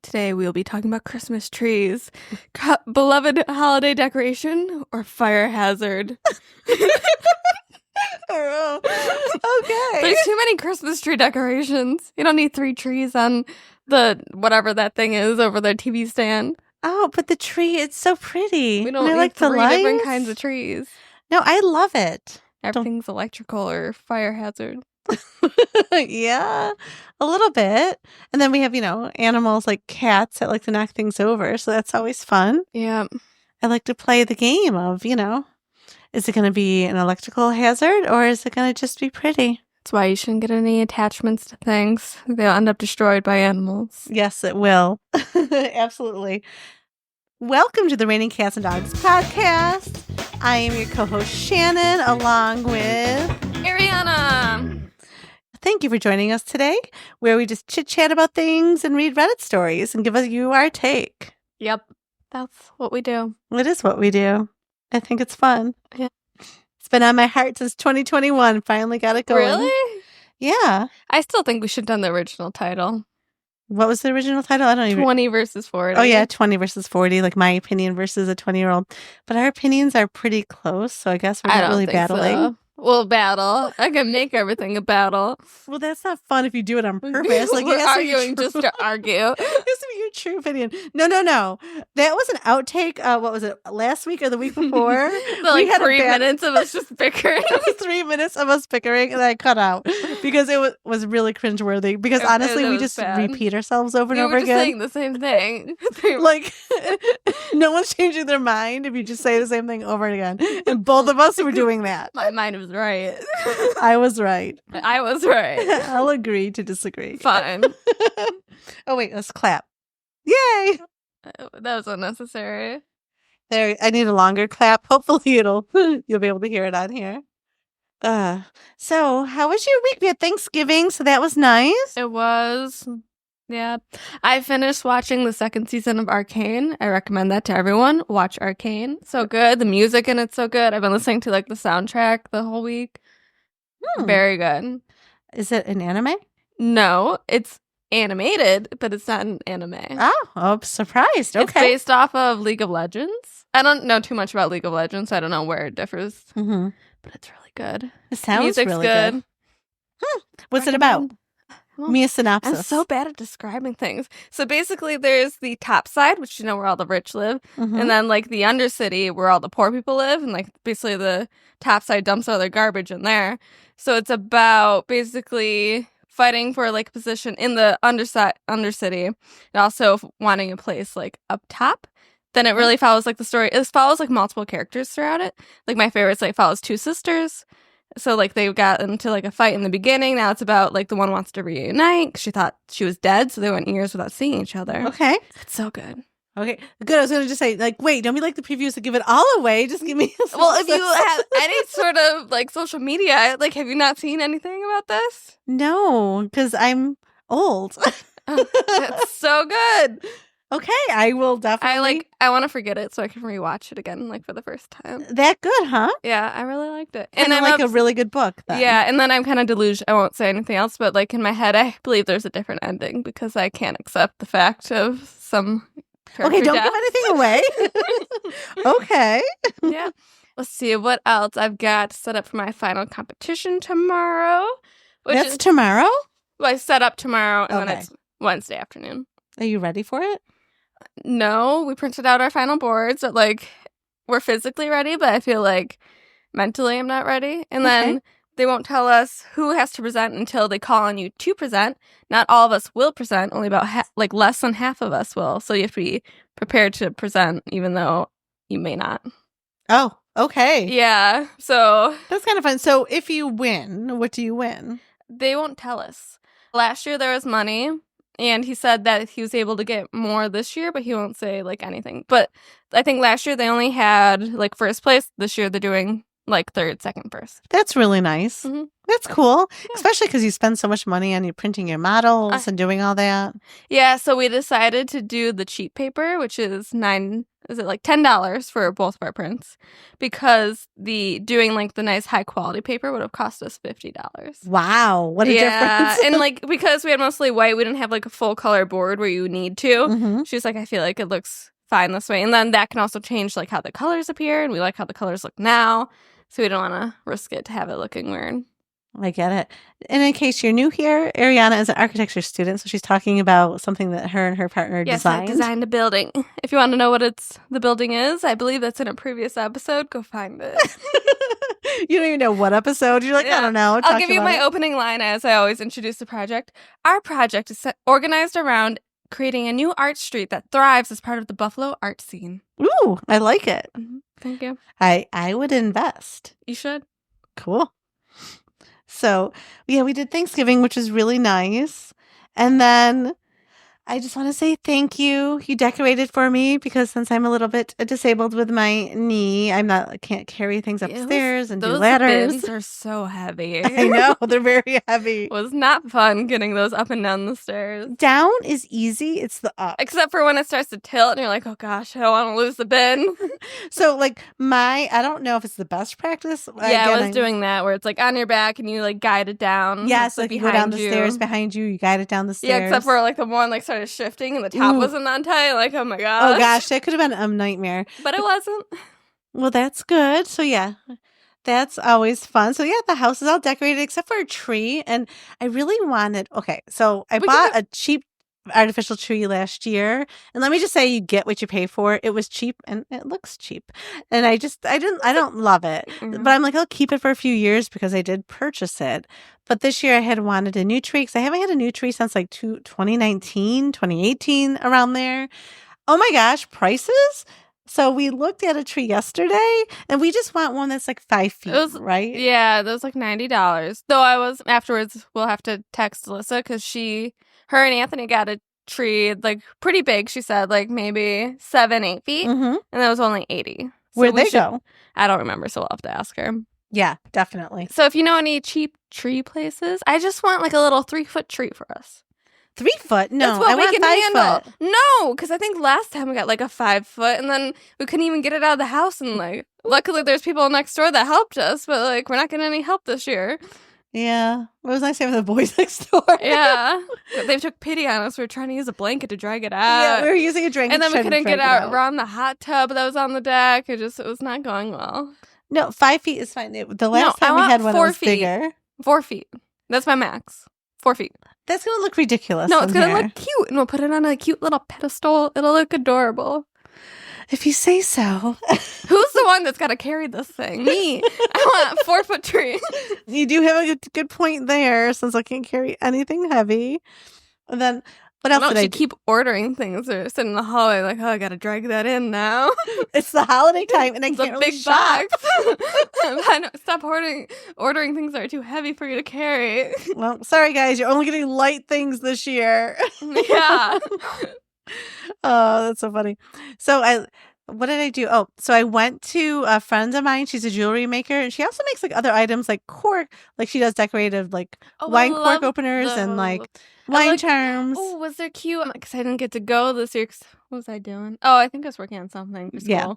Today we will be talking about Christmas trees, beloved holiday decoration, or fire hazard. Okay. There's too many Christmas tree decorations. You don't need 3 trees on the whatever that thing is over their TV stand. Oh, but the tree, it's so pretty. We don't I need like the 3 different lights. kinds of trees. No, I love it. Everything's electrical or fire hazard. Yeah, a little bit. And then we have, animals like cats that like to knock things over. So that's always fun. Yeah. I like to play the game of, is it going to be an electrical hazard or is it going to just be pretty? That's why you shouldn't get any attachments to things. They'll end up destroyed by animals. Yes, it will. Absolutely. Welcome to the Raining Cats and Dogs podcast. I am your co-host Shannon, along with Arianna. Thank you for joining us today, where we just chit-chat about things and read Reddit stories and give you our take. Yep. That's what we do. It is what we do. I think it's fun. Yeah. It's been on my heart since 2021. Finally got it going. Really? Yeah. I still think we should have done the original title. What was the original title? I don't even... 20 versus 40. Oh, yeah, 20 versus 40, like my opinion versus a 20-year-old. But our opinions are pretty close, so I guess we're not really battling. So. We'll battle. I can make everything a battle. Well, that's not fun if you do it on purpose. Like, we're arguing just to argue. It has to be your true opinion. No. That was an outtake. What was it? Last week or the week before? We had 3 minutes of us just bickering. It was 3 minutes of us bickering, and I cut out because it was really cringeworthy. Because honestly, we just repeat ourselves over and over again. We were just saying the same thing. Like, no one's changing their mind if you just say the same thing over and again. And both of us were doing that. My mind was right. I was right. I was right. I'll agree to disagree. Fine. Oh, wait, let's clap. Yay! That was unnecessary. There, I need a longer clap. Hopefully you'll be able to hear it on here. So how was your week? We had Thanksgiving, so that was nice. It was. Yeah. I finished watching the 2nd season of Arcane. I recommend that to everyone. Watch Arcane. So good. The music in it's so good. I've been listening to the soundtrack the whole week. Very good. Is it an anime? No, it's animated, but it's not an anime. Oh, I'm surprised. Okay. It's based off of League of Legends. I don't know too much about League of Legends, so I don't know where it differs. Mm-hmm. But it's really good. It sounds Music's really good. What's it about? Me a synopsis. I'm so bad at describing things. So basically there's the top side, which where all the rich live, and then the undercity where all the poor people live, and basically the top side dumps all their garbage in there. So it's about basically fighting for a position in the undercity, and also wanting a place up top. Then it really follows the story. It follows multiple characters throughout it. My favorite is follows 2 sisters. So, they got into, a fight in the beginning. Now it's about, the one wants to reunite because she thought she was dead, so they went years without seeing each other. Okay. It's so good. Okay. Good. I was going to just say, wait, don't be like the previews to give it all away. Just give me a Well, if you have any sort of, social media, have you not seen anything about this? No, because I'm old. It's so good. Okay, I will definitely. I want to forget it so I can rewatch it again, for the first time. That good, huh? Yeah, I really liked it. And I'm a really good book, then. Yeah, and then I'm kind of deluged. I won't say anything else, but in my head, I believe there's a different ending because I can't accept the fact of some. Okay, don't give anything away. Okay. Yeah. Let's see what else I've got set up for my final competition tomorrow. That's tomorrow? Well, I set up tomorrow, and then Okay. it's Wednesday afternoon. Are you ready for it? No, we printed out our final boards. But, we're physically ready, but I feel mentally I'm not ready. And then they won't tell us who has to present until they call on you to present. Not all of us will present. Only about less than half of us will. So you have to be prepared to present, even though you may not. Oh, okay. Yeah. So that's kind of fun. So if you win, what do you win? They won't tell us. Last year there was money. And he said that he was able to get more this year, but he won't say, anything. But I think last year they only had, first place. This year they're doing, 3rd, 2nd, 1st. That's really nice. Mm-hmm. That's cool. Yeah. Especially because you spend so much money on you printing your models and doing all that. Yeah, so we decided to do the cheat paper, which is is it like $10 for both of our prints because doing like the nice high quality paper would have cost us $50. Wow, what a difference. And like because we had mostly white, we didn't have like a full color board where you need to. Mhm. She's like, I feel like it looks fine this way. And then that can also change like how the colors appear, and we like how the colors look now. So we don't want to risk it to have it looking weird. I get it. And in case you're new here, Arianna is an architecture student, so she's talking about something that her and her partner designed. Yes, I designed a building. If you want to know what the building is, I believe that's in a previous episode. Go find it. You don't even know what episode. You're like, I don't know. I'll give you my opening line as I always introduce the project. Our project is organized around creating a new art street that thrives as part of the Buffalo art scene. Ooh, I like it. Mm-hmm. Thank you. I would invest. You should. Cool. So, yeah, we did Thanksgiving, which was really nice. And then I just want to say thank you. You decorated for me because since I'm a little bit disabled with my knee, I can't carry things upstairs and do ladders. Those bins are so heavy. I know, they're very heavy. It was not fun getting those up and down the stairs. Down is easy. It's the up. Except for when it starts to tilt and you're like, oh gosh, I don't want to lose the bin. So like I don't know if it's the best practice. Yeah, I was doing that where it's like on your back and you like guide it down. Yes, like you go down the stairs behind you, you guide it down the stairs. Yeah, except for like the one like started shifting and the top wasn't on tight. Like, oh my gosh. Oh gosh, that could have been a nightmare. But it wasn't. Well, that's good. So yeah, that's always fun. So yeah, the house is all decorated except for a tree. And I really wanted, so I bought a cheap artificial tree last year. And let me just say, you get what you pay for. It was cheap and it looks cheap. And I don't love it. Mm-hmm. But I'm like, I'll keep it for a few years because I did purchase it. But this year I had wanted a new tree because I haven't had a new tree since like 2019, 2018, around there. Oh my gosh, prices? So we looked at a tree yesterday and we just want one that's like 5 feet, right? Yeah, that was like $90. Though afterwards, we'll have to text Alyssa because her and Anthony got a tree like pretty big. She said like maybe 7-8 feet. Mm-hmm. And that was only 80. So where'd they go? I don't remember, so we'll have to ask her. Yeah, definitely. So if you know any cheap tree places, I just want like a little 3-foot tree for us. 3 foot? No, that's what we can 5 handle. foot. No, because I think last time we got like a 5 foot, and then we couldn't even get it out of the house. And like, luckily, there's people next door that helped us, but like, we're not getting any help this year. Yeah, it was nice having the boys next door. Yeah, they took pity on us. We were trying to use a blanket to drag it out. Yeah, we were using a drink, and then we couldn't get out around the hot tub that was on the deck. It was not going well. No, 5 feet is fine. The last time we had one, it was bigger. 4 feet. That's my max. 4 feet. That's going to look ridiculous. No, it's going to look cute. And we'll put it on a cute little pedestal. It'll look adorable. If you say so. Who's the one that's got to carry this thing? Me. I want a 4-foot tree. You do have a good point there, since I can't carry anything heavy. And then, what else did I do? Keep ordering things or sit in the hallway like, oh, I got to drag that in now. It's the holiday time and I can't really big box. Stop ordering things that are too heavy for you to carry. Well, sorry guys, you're only getting light things this year. Yeah. Oh, that's so funny. So what did I do? Oh, so I went to a friend of mine. She's a jewelry maker, and she also makes like other items like cork. Like she does decorative like wine cork openers and like wine charms. Oh, was there cute? Because I didn't get to go this year. What was I doing? Oh, I think I was working on something for school. Yeah.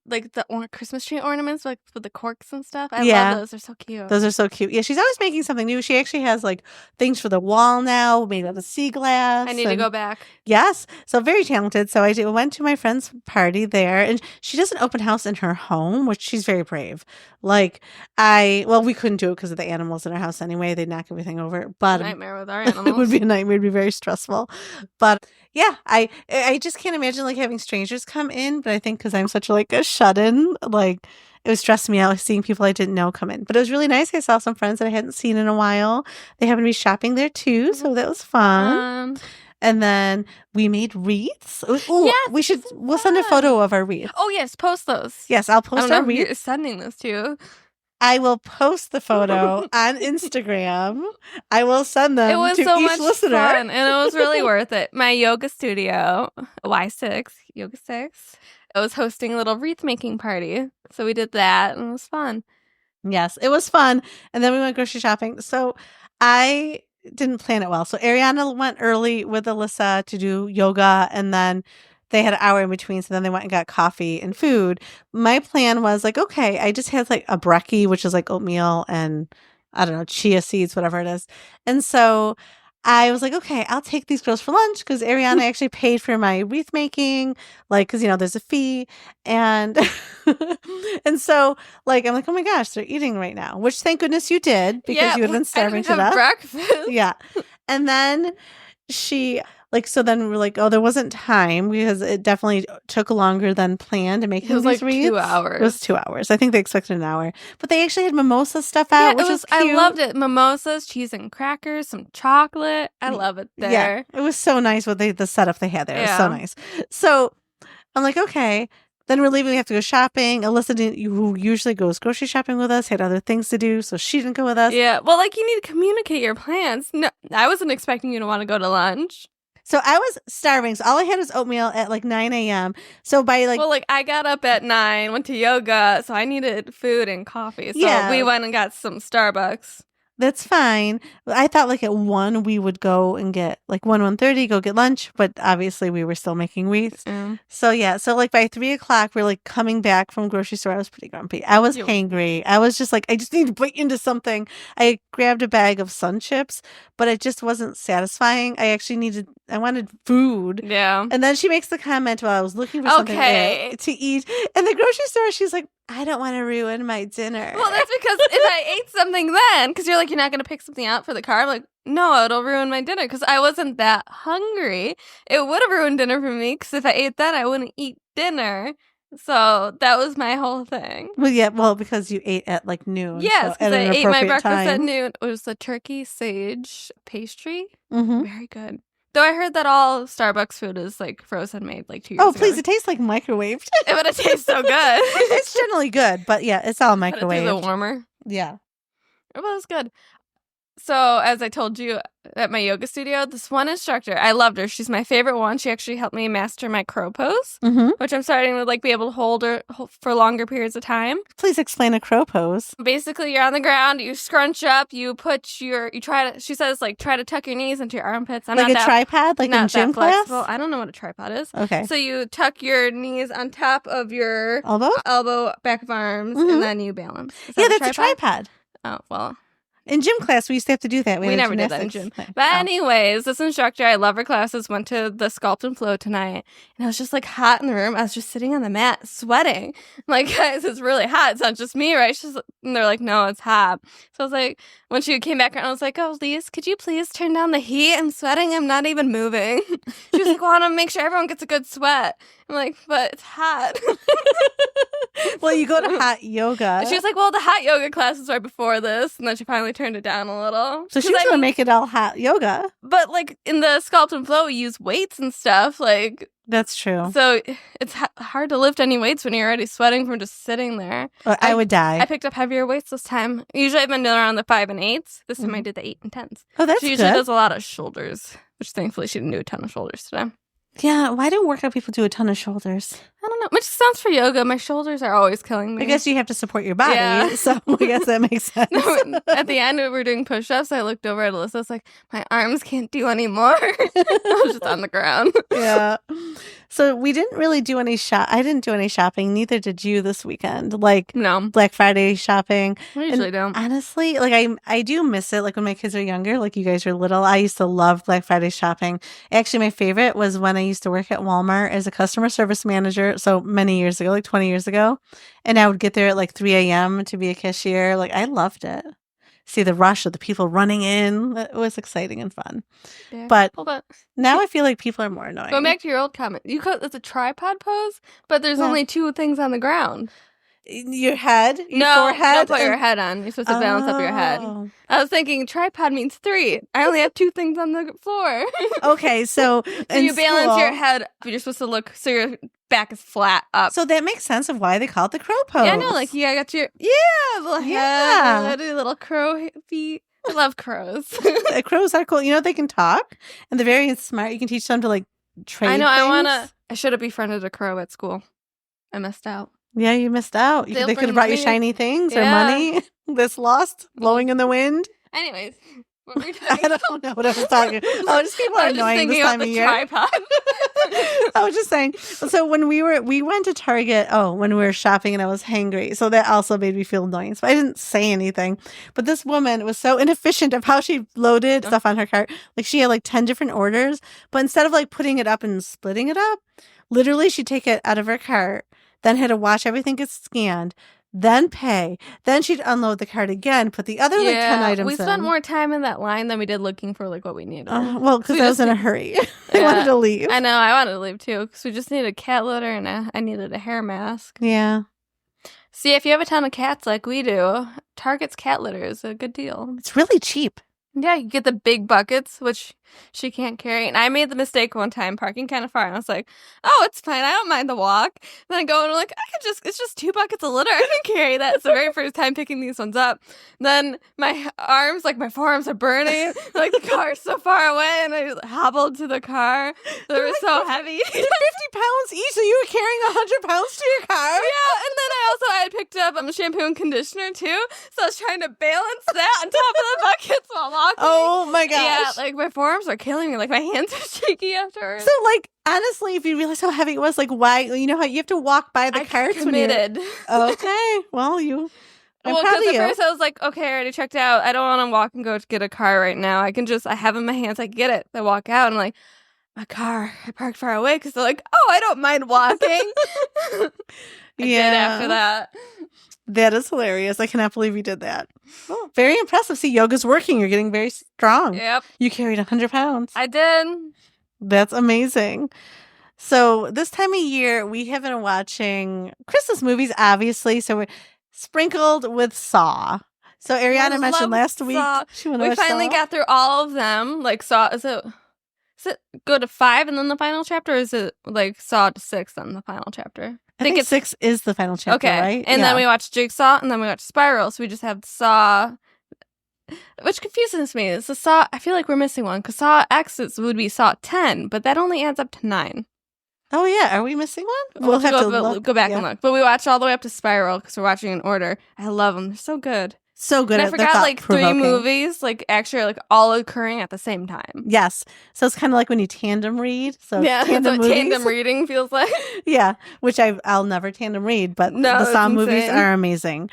Like the Christmas tree ornaments, like with the corks and stuff. I love those. They're so cute. Those are so cute. Yeah, she's always making something new. She actually has like things for the wall now, made out of sea glass. I need to go back. Yes. So very talented. So I went to my friend's party there, and she does an open house in her home, which she's very brave. Like we couldn't do it because of the animals in our house anyway. They'd knock everything over. But nightmare with our animals. It would be a nightmare. It'd be very stressful. But yeah, I just can't imagine like having strangers come in. But I think because I'm such like a shut-in, like it was stressing me out seeing people I didn't know come in. But it was really nice. I saw some friends that I hadn't seen in a while. They happened to be shopping there too, so that was fun. And then we made wreaths. Yes, we'll send a photo of our wreaths. Oh yes, post those. Yes, I'll post our wreaths. You're sending this to. I will post the photo on Instagram. I will send them to each listener. Fun, and it was really worth it. My yoga studio, Y6, Yoga 6, it was hosting a little wreath making party. So we did that, and it was fun. Yes, it was fun. And then we went grocery shopping. So I didn't plan it well. So Arianna went early with Alyssa to do yoga, and then they had an hour in between. So then they went and got coffee and food. My plan was like, okay, I just had like a brekkie, which is like oatmeal and I don't know, chia seeds, whatever it is. And so I was like, okay, I'll take these girls for lunch because Ariana actually paid for my wreath making, like, because, there's a fee. And, and so, like, I'm like, oh my gosh, they're eating right now, which thank goodness you did because you would have been starving to death. Breakfast. Yeah. And then so then we're like, oh, there wasn't time because it definitely took longer than planned to make these like wreaths. 2 hours. It was 2 hours. I think they expected an hour. But they actually had mimosa stuff out, which was cute. I loved it. Mimosas, cheese and crackers, some chocolate. I love it there. Yeah, it was so nice what the setup they had there. It was so nice. So I'm like, okay. Then we're leaving. We have to go shopping. Alyssa, who usually goes grocery shopping with us, had other things to do, so she didn't go with us. Yeah. Well, like, you need to communicate your plans. No, I wasn't expecting you to want to go to lunch. So I was starving. So all I had was oatmeal at like 9 a.m. So by like... Well, like I got up at 9, went to yoga, so I needed food and coffee. So we went and got some Starbucks. That's fine. I thought like at 1 we would go and get like 1:30, go get lunch, but obviously we were still making wreaths. So so like by 3:00 we're like coming back from grocery store. I was pretty grumpy. I was hangry. I was just like, I just need to bite into something. I grabbed a bag of Sun Chips, but it just wasn't satisfying. I wanted food. Yeah. And then she makes the comment while I was looking for something to eat. In the grocery store, she's like, I don't want to ruin my dinner. Well, that's because if I ate something then, because you're like, you're not going to pick something out for the car. I'm like, no, it'll ruin my dinner because I wasn't that hungry. It would have ruined dinner for me because if I ate that, I wouldn't eat dinner. So that was my whole thing. Well, because you ate at like noon. Yes, because I ate my breakfast time. at noon. It was the turkey sage pastry. Very good. Though I heard that all Starbucks food is like frozen made like 2 years ago. Oh, please. It tastes like microwaved. But it tastes so good. It's generally good, but yeah, it's all microwaved. But it's a little warmer. Yeah. It was good. So, as I told you at my yoga studio, this one instructor, I loved her. She's my favorite one. She actually helped me master my crow pose, which I'm starting to like be able to hold for longer periods of time. Please explain a crow pose. Basically, you're on the ground, you scrunch up, she says like try to tuck your knees into your armpits. I'm like not a tripod, like in gym class? I don't know what a tripod is. Okay. So you tuck your knees on top of your elbow, back of arms, and then you balance. Yeah, that's a tripod. Oh, well. In gym class, we used to have to do that. We never did that in gym. But anyways, this instructor, I love her classes, went to the Sculpt and Flow tonight, and I was just like hot in the room. I was just sitting on the mat sweating. I'm like, guys, it's really hot. It's not just me, right? And they're like, no, it's hot. So I was like, when she came back around, I was like, oh, Lise, could you please turn down the heat? I'm sweating. I'm not even moving. She was like, well, I want to make sure everyone gets a good sweat. I'm like, but it's hot. Well, you go to hot yoga. She was like, well, the hot yoga class is right before this. And then she finally turned it down a little. So she's going to make it all hot yoga. But like in the Sculpt and Flow, we use weights and stuff. Like that's true. So it's hard to lift any weights when you're already sweating from just sitting there. I would die. I picked up heavier weights this time. Usually I've been doing around the 5 and 8s. This time I did the 8 and 10s. Oh, that's She usually does a lot of shoulders, which thankfully she didn't do a ton of shoulders today. Yeah, why do workout people do a ton of shoulders? I don't know. Which sounds for yoga. My shoulders are always killing me. I guess you have to support your body, so I guess that makes sense. No, at the end, we were doing push-ups. I looked over at Alyssa. I was like, my arms can't do anymore. I was just on the ground. Yeah. So we didn't really do any I didn't do any shopping. Neither did you this weekend. Like, no. Black Friday shopping. I usually don't. Honestly, like I do miss it. Like when my kids are younger, like you guys were little, I used to love Black Friday shopping. Actually, my favorite was when I used to work at Walmart as a customer service manager. So many years ago, like 20 years ago. And I would get there at like 3 a.m. to be a cashier. Like I loved it. See the rush of the people running in. It was exciting and fun. Yeah. But hold on. Now I feel like people are more annoying. Going back to your old comment. It's a tripod pose, but there's only 2 things on the ground. Your head? Your forehead? Don't put your head on. You're supposed to balance up your head. I was thinking tripod means 3. I only have 2 things on the floor. Okay, so you balance your head. You're supposed to look so your back is flat up. So that makes sense of why they call it the crow pose. Yeah, no, like I got your little head, little crow feet. I love crows. Crows are cool. You know, they can talk and they're very smart. You can teach them to like trade. I know. Things. I should have befriended a crow at school. I missed out. Yeah, you missed out. They could have brought you shiny things or money that's lost, blowing in the wind. Anyways, what were you I don't know what I was talking about. Oh, just people are annoying this time of year. Tripod. I was just saying. So when we went to Target, when we were shopping and I was hangry. So that also made me feel annoying. So I didn't say anything. But this woman was so inefficient of how she loaded stuff on her cart. Like she had like 10 different orders. But instead of like putting it up and splitting it up, literally she'd take it out of her cart, then had to watch everything get scanned, then pay. Then she'd unload the cart again, put the other like 10 items we spent in. more time in that line than we did looking for like what we needed. Well, because I was in a hurry. I wanted to leave. I know, I wanted to leave too, because we just needed a cat litter and I needed a hair mask. Yeah. See, if you have a ton of cats like we do, Target's cat litter is a good deal. It's really cheap. Yeah, you get the big buckets, which she can't carry. And I made the mistake one time parking kind of far. And I was like, oh, it's fine. I don't mind the walk. Then I go and I'm like, it's just 2 buckets of litter. I can carry that. It's the very first time picking these ones up. Then my arms, like my forearms are burning. Like the car's so far away. And I hobbled to the car. They were so heavy. They're 50 pounds each. So you were carrying 100 pounds to your car? Yeah. And then I had picked up shampoo and conditioner too. So I was trying to balance that on top of the buckets while walking. Oh my gosh. Yeah, like my forearms are killing me. Like my hands are shaky afterwards. So like honestly, if you realize how heavy it was, like why you know how you have to walk by the carts committed. when you're okay. Well, I'm proud of because you. at first I was like, okay, I already checked out. I don't want to walk and go to get a car right now. I have it in my hands. I can get it. I walk out and I'm like, my car. I parked far away because they're like, oh, I don't mind walking. I did after that. That is hilarious. I cannot believe you did that. Oh, very impressive. See, yoga's working. You're getting very strong. Yep. You carried 100 pounds. I did. That's amazing. So this time of year, we have been watching Christmas movies, obviously. So we're sprinkled with Saw. So Arianna mentioned last week we finally got through all of them. Like Saw, is it go to 5 and then the final chapter? Or is it like Saw to 6 then the final chapter? I think it's 6 is the final chapter, right? And then we watched Jigsaw, and then we watched Spiral. So we just have Saw, which confuses me. It's the Saw. I feel like we're missing one because Saw X would be Saw 10, but that only adds up to 9. Oh yeah, are we missing one? We'll have to go back and look. But we watched all the way up to Spiral because we're watching in order. I love them; they're so good. So good. And I forgot like 3 movies, like actually like all occurring at the same time. Yes. So it's kind of like when you tandem read. So yeah, that's what tandem reading feels like. Yeah, which I'll never tandem read, but the Saw movies are amazing.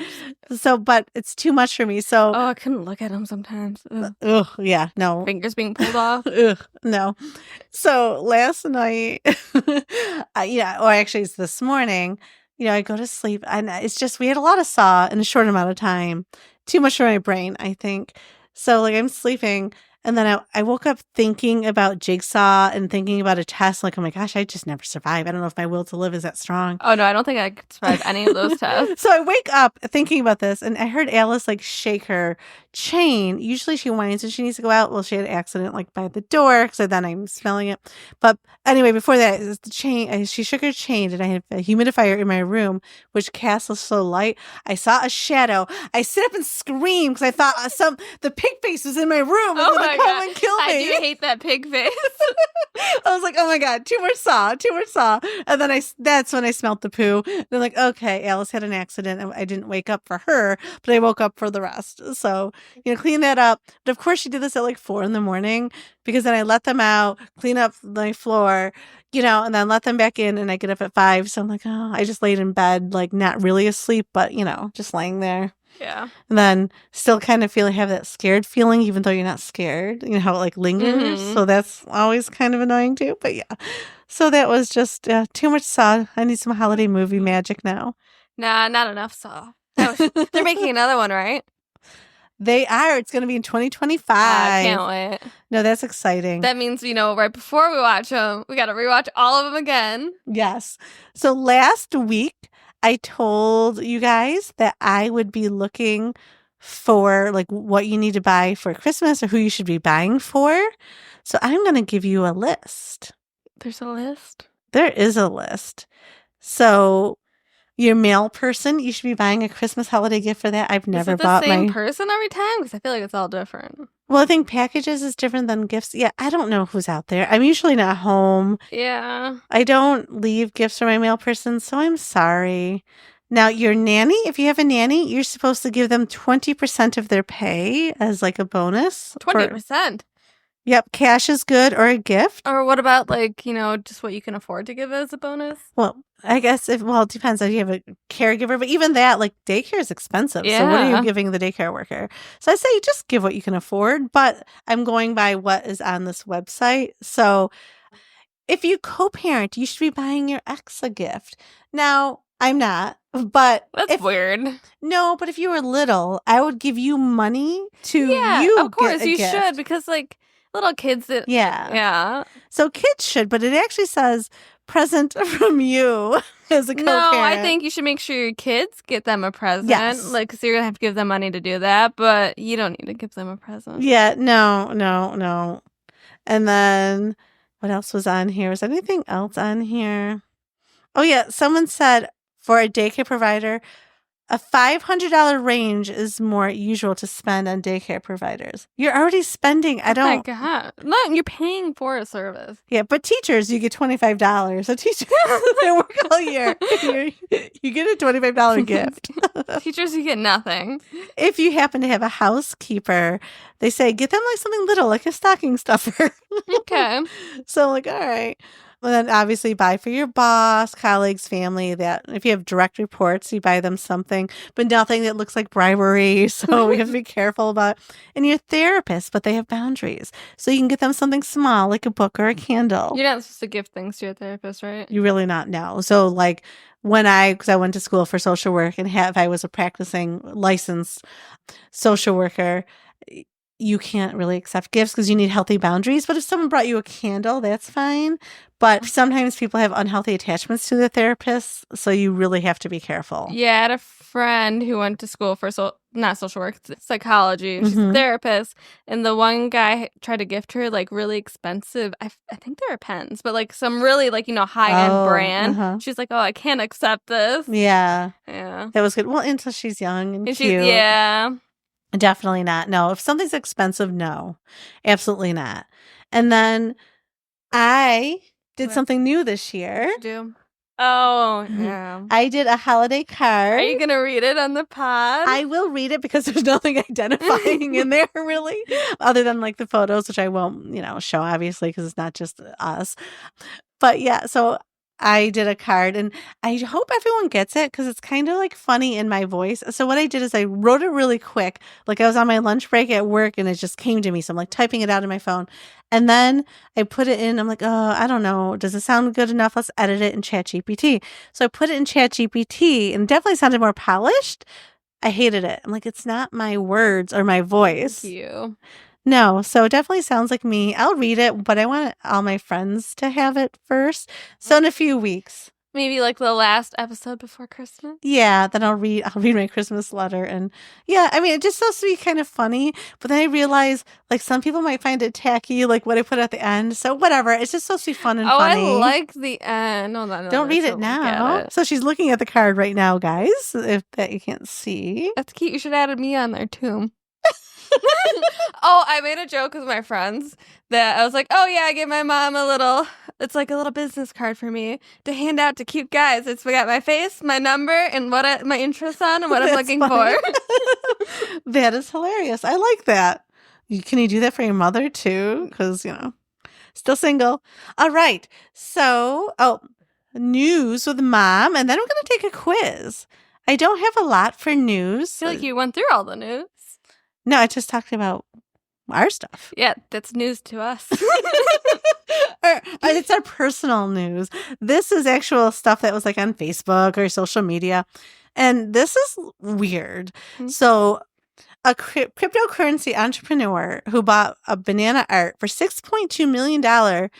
So, but it's too much for me. So I couldn't look at them sometimes. Ugh, yeah, no. Fingers being pulled off. Ugh, no. So last night, or actually it's this morning. I go to sleep, and it's just we had a lot of Saw in a short amount of time. Too much for my brain, I think. So, like, I'm sleeping, and then I woke up thinking about Jigsaw and thinking about a test. Like, oh my gosh, I just never survive. I don't know if my will to live is that strong. Oh, no, I don't think I could survive any of those tests. So I wake up thinking about this, and I heard Alice, like, shake her chain. Usually she whines when she needs to go out. Well, she had an accident, like, by the door, so then I'm smelling it. But anyway, before that, it was the chain. She shook her chain, and I had a humidifier in my room, which cast was so light. I saw a shadow. I sit up and scream because I thought the pig face was in my room. Oh my come and kill me. I do hate that pig face. I was like, oh my God, too much Saw. And then that's when I smelt the poo. They're like, okay, Alice had an accident. And I didn't wake up for her, but I woke up for the rest. So, clean that up. But of course she did this at like 4 a.m. because then I let them out, clean up my floor, and then let them back in, and I get up at 5. So I'm like, oh, I just laid in bed, like not really asleep, but just laying there. Yeah. And then still kind of have that scared feeling, even though you're not scared. You know how it like lingers. Mm-hmm. So that's always kind of annoying too. But yeah. So that was just too much Saw. I need some holiday movie magic now. Nah, not enough Saw. They're making another one, right? They are. It's going to be in 2025. I can't wait. No, that's exciting. That means, right before we watch them, we got to rewatch all of them again. Yes. So last week, I told you guys that I would be looking for like what you need to buy for Christmas or who you should be buying for. So I'm going to give you a list. There's a list? There is a list. So your male person, you should be buying a Christmas holiday gift for that. I've never bought the same person every time? Because I feel like it's all different. Well, I think packages is different than gifts. Yeah, I don't know who's out there. I'm usually not home. Yeah. I don't leave gifts for my male person, so I'm sorry. Now, your nanny, if you have a nanny, you're supposed to give them 20% of their pay as like a bonus. 20%? Yep, cash is good or a gift. Or what about just what you can afford to give as a bonus? Well, I guess it depends if you have a caregiver, but even that, like daycare is expensive. Yeah. So what are you giving the daycare worker? So I say just give what you can afford, but I'm going by what is on this website. So if you co-parent, you should be buying your ex a gift. Now, I'm not, but that's weird. No, but if you were little, I would give you money to of course you gift. Should, because little kids that yeah. So kids should, but it actually says present from you as a co-parent. No, I think you should make sure your kids get them a present. Yes. Because you're going to have to give them money to do that, but you don't need to give them a present. Yeah, no. And then what else was on here? Was anything else on here? Oh, yeah. Someone said for a daycare provider, a $500 range is more usual to spend on daycare providers. You're already spending. Oh my God. No, you're paying for a service. Yeah, but teachers, you get $25. So teachers, they work all year. You get a $25 gift. Teachers, you get nothing. If you happen to have a housekeeper, they say get them like something little, like a stocking stuffer. Okay. So I'm like, all right. And then obviously buy for your boss, colleagues, family. That if you have direct reports, you buy them something, but nothing that looks like bribery. So we have to be careful about. And your therapist, but they have boundaries. So you can get them something small, like a book or a candle. You're not supposed to give things to your therapist, right? You really not know. So like because I went to school for social work and if I was a practicing licensed social worker, you can't really accept gifts because you need healthy boundaries. But if someone brought you a candle, that's fine. But sometimes people have unhealthy attachments to the therapist, so you really have to be careful. Yeah, I had a friend who went to school for not social work, psychology. She's a therapist, and the one guy tried to gift her really expensive. I think they were pens, but some really high end brand. Uh-huh. She's like, "Oh, I can't accept this." Yeah, that was good. Well, until she's young and cute. Yeah. Definitely not. No, if something's expensive, no, absolutely not. And then I did something new this year. Oh, yeah. I did a holiday card. Are you going to read it on the pod? I will read it because there's nothing identifying in there really, other than the photos, which I won't, show obviously because it's not just us. But yeah, so I did a card and I hope everyone gets it because it's kind of funny in my voice. So what I did is I wrote it really quick. I was on my lunch break at work and it just came to me. So I'm typing it out on my phone. And then I put it in. I'm like, oh, I don't know. Does it sound good enough? Let's edit it in ChatGPT. So I put it in ChatGPT and it definitely sounded more polished. I hated it. I'm like, it's not my words or my voice. Thank you. No, so it definitely sounds like me. I'll read it, but I want all my friends to have it first. So in a few weeks. Maybe the last episode before Christmas? Yeah, then I'll read my Christmas letter. And yeah, I mean, it just supposed to be kind of funny. But then I realize some people might find it tacky, what I put at the end. So whatever. It's just supposed to be fun and funny. Oh, I like the end. No, don't read it now. So she's looking at the card right now, guys, if that you can't see. That's cute. You should have added me on there too. Oh, I made a joke with my friends that I was like, oh yeah, I gave my mom it's like a little business card for me to hand out to cute guys. We got my face, my number, and my interests on and what I'm looking for. That is hilarious. I like that. Can you do that for your mother too? Because, still single. All right. So, news with mom, and then we're going to take a quiz. I don't have a lot for news. I feel like you went through all the news. No, I just talked about our stuff. Yeah, that's news to us. It's our personal news. This is actual stuff that was on Facebook or social media. And this is weird. Mm-hmm. So a cryptocurrency entrepreneur who bought a banana art for $6.2 million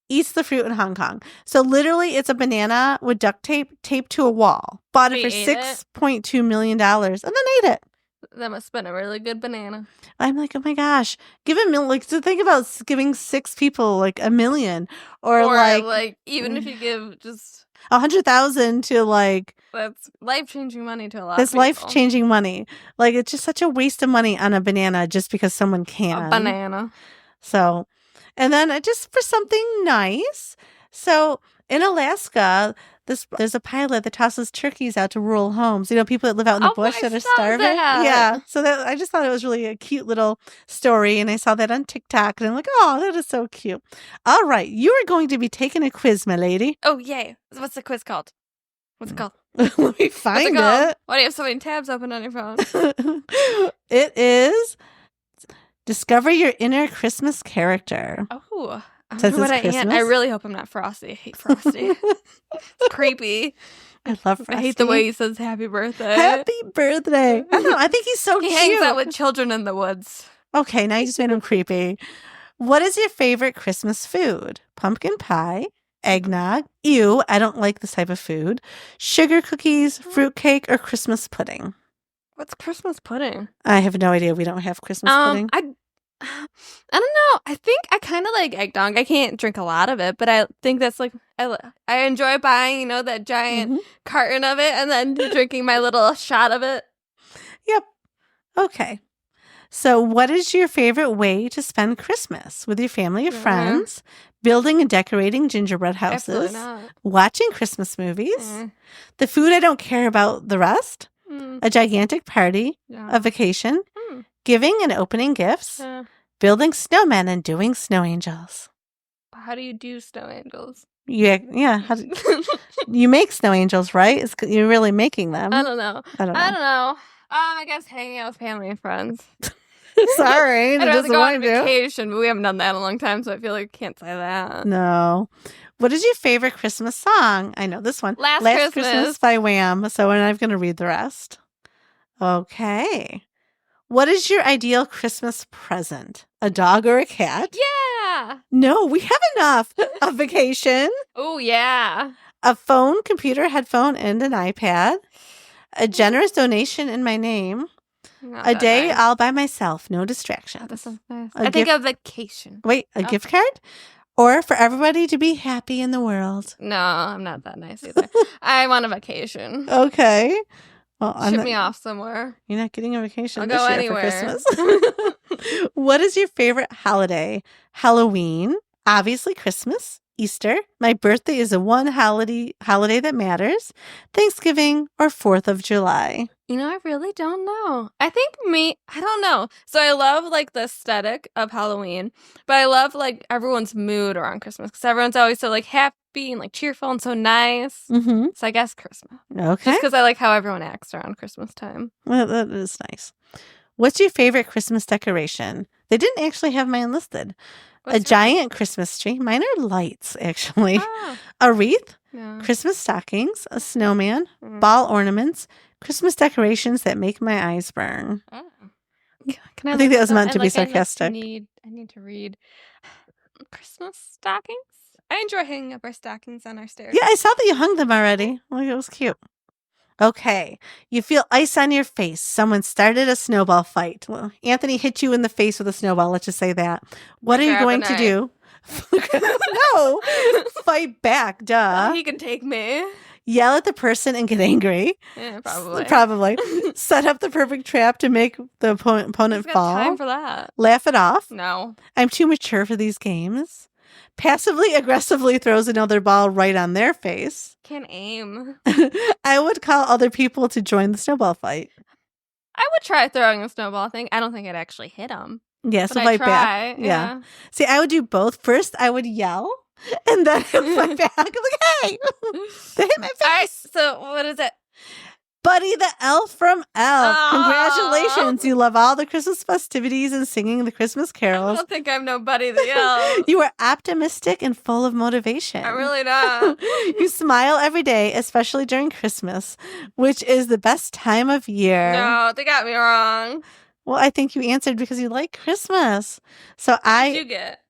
eats the fruit in Hong Kong. So literally it's a banana with duct tape taped to a wall. Bought it for $6.2 million and then ate it. That must have been a really good banana. I'm like, oh my gosh, give a million. To think about giving 6 people $1 million, or even if you give just 100,000 to that's life-changing money to a lot. That's life-changing money. It's just such a waste of money on a banana just because someone can. A banana. So, and then just for something nice. So in Alaska, there's a pilot that tosses turkeys out to rural homes. People that live out in the bush I that are saw starving. that. Yeah. So I just thought it was really a cute little story, and I saw that on TikTok, and I'm like, oh, that is so cute. All right, you are going to be taking a quiz, my lady. Oh, yay. What's the quiz called? What's it called? Let me find it. Why do you have so many tabs open on your phone? It is Discover Your Inner Christmas Character. Oh, I Says wonder what it's I am. I Christmas. really hope I'm not Frosty. I hate Frosty. It's creepy. I love Frosty. I hate the way he says happy birthday. Happy birthday. I don't know. I think he's so He cute. hangs out with children in the woods. Okay, now you just made him creepy. What is your favorite Christmas food? Pumpkin pie, eggnog, ew, I don't like this type of food, sugar cookies, fruitcake, or Christmas pudding? What's Christmas pudding? I have no idea. We don't have Christmas pudding. I don't know. I think I kind of like eggnog. I can't drink a lot of it, but I think that's like I enjoy buying, that giant carton of it and then drinking my little shot of it. Yep. Okay. So, what is your favorite way to spend Christmas? With your family or friends? Building and decorating gingerbread houses? Watching Christmas movies? The food I don't care about the rest? A gigantic party? A vacation? Giving and opening gifts? Building snowmen and doing snow angels? How do you do snow angels? Yeah. You make snow angels, right? You're really making them. I don't know. I guess hanging out with family and friends. Sorry. I'd rather go on vacation, but we haven't done that in a long time, so I feel like I can't say that. No. What is your favorite Christmas song? I know this one. Last Christmas by Wham. So I'm going to read the rest. Okay. What is your ideal Christmas present? A dog or a cat? Yeah. No, we have enough. A vacation. Oh, yeah. A phone, computer, headphone, and an iPad. A generous donation in my name. A day all by myself. No distractions. That sounds nice. I think a vacation. Wait, a gift card? Or for everybody to be happy in the world? No, I'm not that nice either. I want a vacation. Okay. Well, Ship me off somewhere. You're not getting a vacation I'll this go year anywhere. for Christmas. What is your favorite holiday? Halloween, obviously Christmas, Easter. My birthday is the one holiday that matters. Thanksgiving or 4th of July. I really don't know. I think I don't know. So I love like the aesthetic of Halloween, but I love like everyone's mood around Christmas because everyone's always so like happy and like cheerful and so nice. Mm-hmm. So I guess Christmas. Okay. Just because I like how everyone acts around Christmas time. Well, that is nice. What's your favorite Christmas decoration? They didn't actually have mine listed. A giant Christmas tree. Mine are lights, actually. Oh. A wreath. Yeah. Christmas stockings. A snowman. Ball ornaments. Christmas decorations that make my eyes burn. Oh. I think that was meant to be sarcastic. I need to read Christmas stockings. I enjoy hanging up our stockings on our stairs. Yeah, I saw that you hung them already. Like, it was cute. Okay. You feel ice on your face. Someone started a snowball fight. Well, Anthony hit you in the face with a snowball. Let's just say that. What are you going to do? No. Fight back. Duh. He can take me. Yell at the person and get angry. Yeah, probably. Probably. Set up the perfect trap to make the opponent fall. Time for that. Laugh it off. No. I'm too mature for these games. Passively aggressively throws another ball right on their face. Can't aim. I would call other people to join the snowball fight. I would try throwing a snowball thing. I don't think I'd actually hit them. Yeah, so fight back. Yeah. See, I would do both. First, I would yell, and then I would fight back. I'm like, hey, they hit my face. All right, so what is it? Buddy the Elf from Elf. Aww. Congratulations. You love all the Christmas festivities and singing the Christmas carols. I don't think I'm no Buddy the Elf. You are optimistic and full of motivation. I'm really not. You smile every day, especially during Christmas, which is the best time of year. No, they got me wrong. Well, I think you answered because you like Christmas. So What did you get?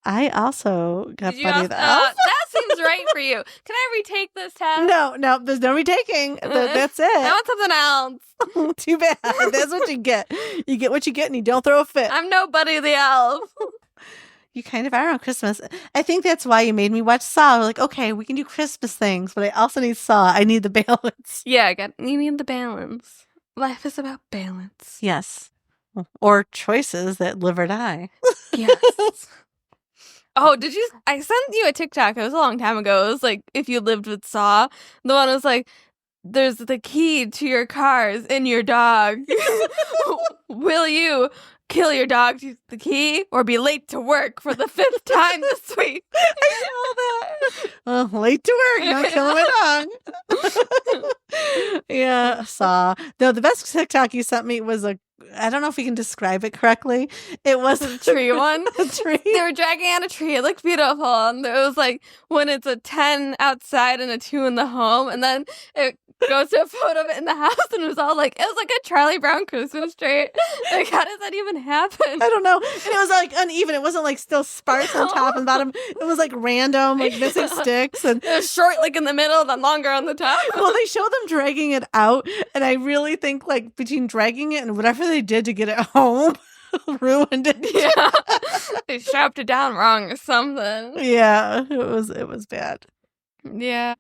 I also got Buddy the Elf. That seems right for you. Can I retake this test? No, there's no retaking. That's it. I want something else. Too bad. That's what you get. You get what you get and you don't throw a fit. I'm no Buddy the Elf. You kind of are on Christmas. I think that's why you made me watch Saw. We're like, okay, we can do Christmas things, but I also need Saw. I need the balance. Yeah, you need the balance. Life is about balance. Yes. Or choices that live or die. Yes. Oh, did you? I sent you a TikTok. It was a long time ago. It was like, if you lived with Saw. The one was like, there's the key to your cars in your dog. Will you kill your dog to the key or be late to work for the 5th time this week? I saw that. Well, late to work, not killing my dog. Yeah, Saw. No, the best TikTok you sent me was I don't know if we can describe it correctly. It was a tree one. A tree. They were dragging out a tree. It looked beautiful. And it was like when it's a 10 outside and a 2 in the home. And then it goes to a photo of it in the house. And it was all like, it was like a Charlie Brown Christmas tree. Like, how does that even happen? I don't know. And it was like uneven. It wasn't like still sparse on top and bottom. It was like random, like missing sticks. And it was short like in the middle, then longer on the top. Well, they show them dragging it out. And I really think like between dragging it and whatever they did to get it home ruined it. Yeah. They strapped it down wrong or something. Yeah, it was bad. Yeah.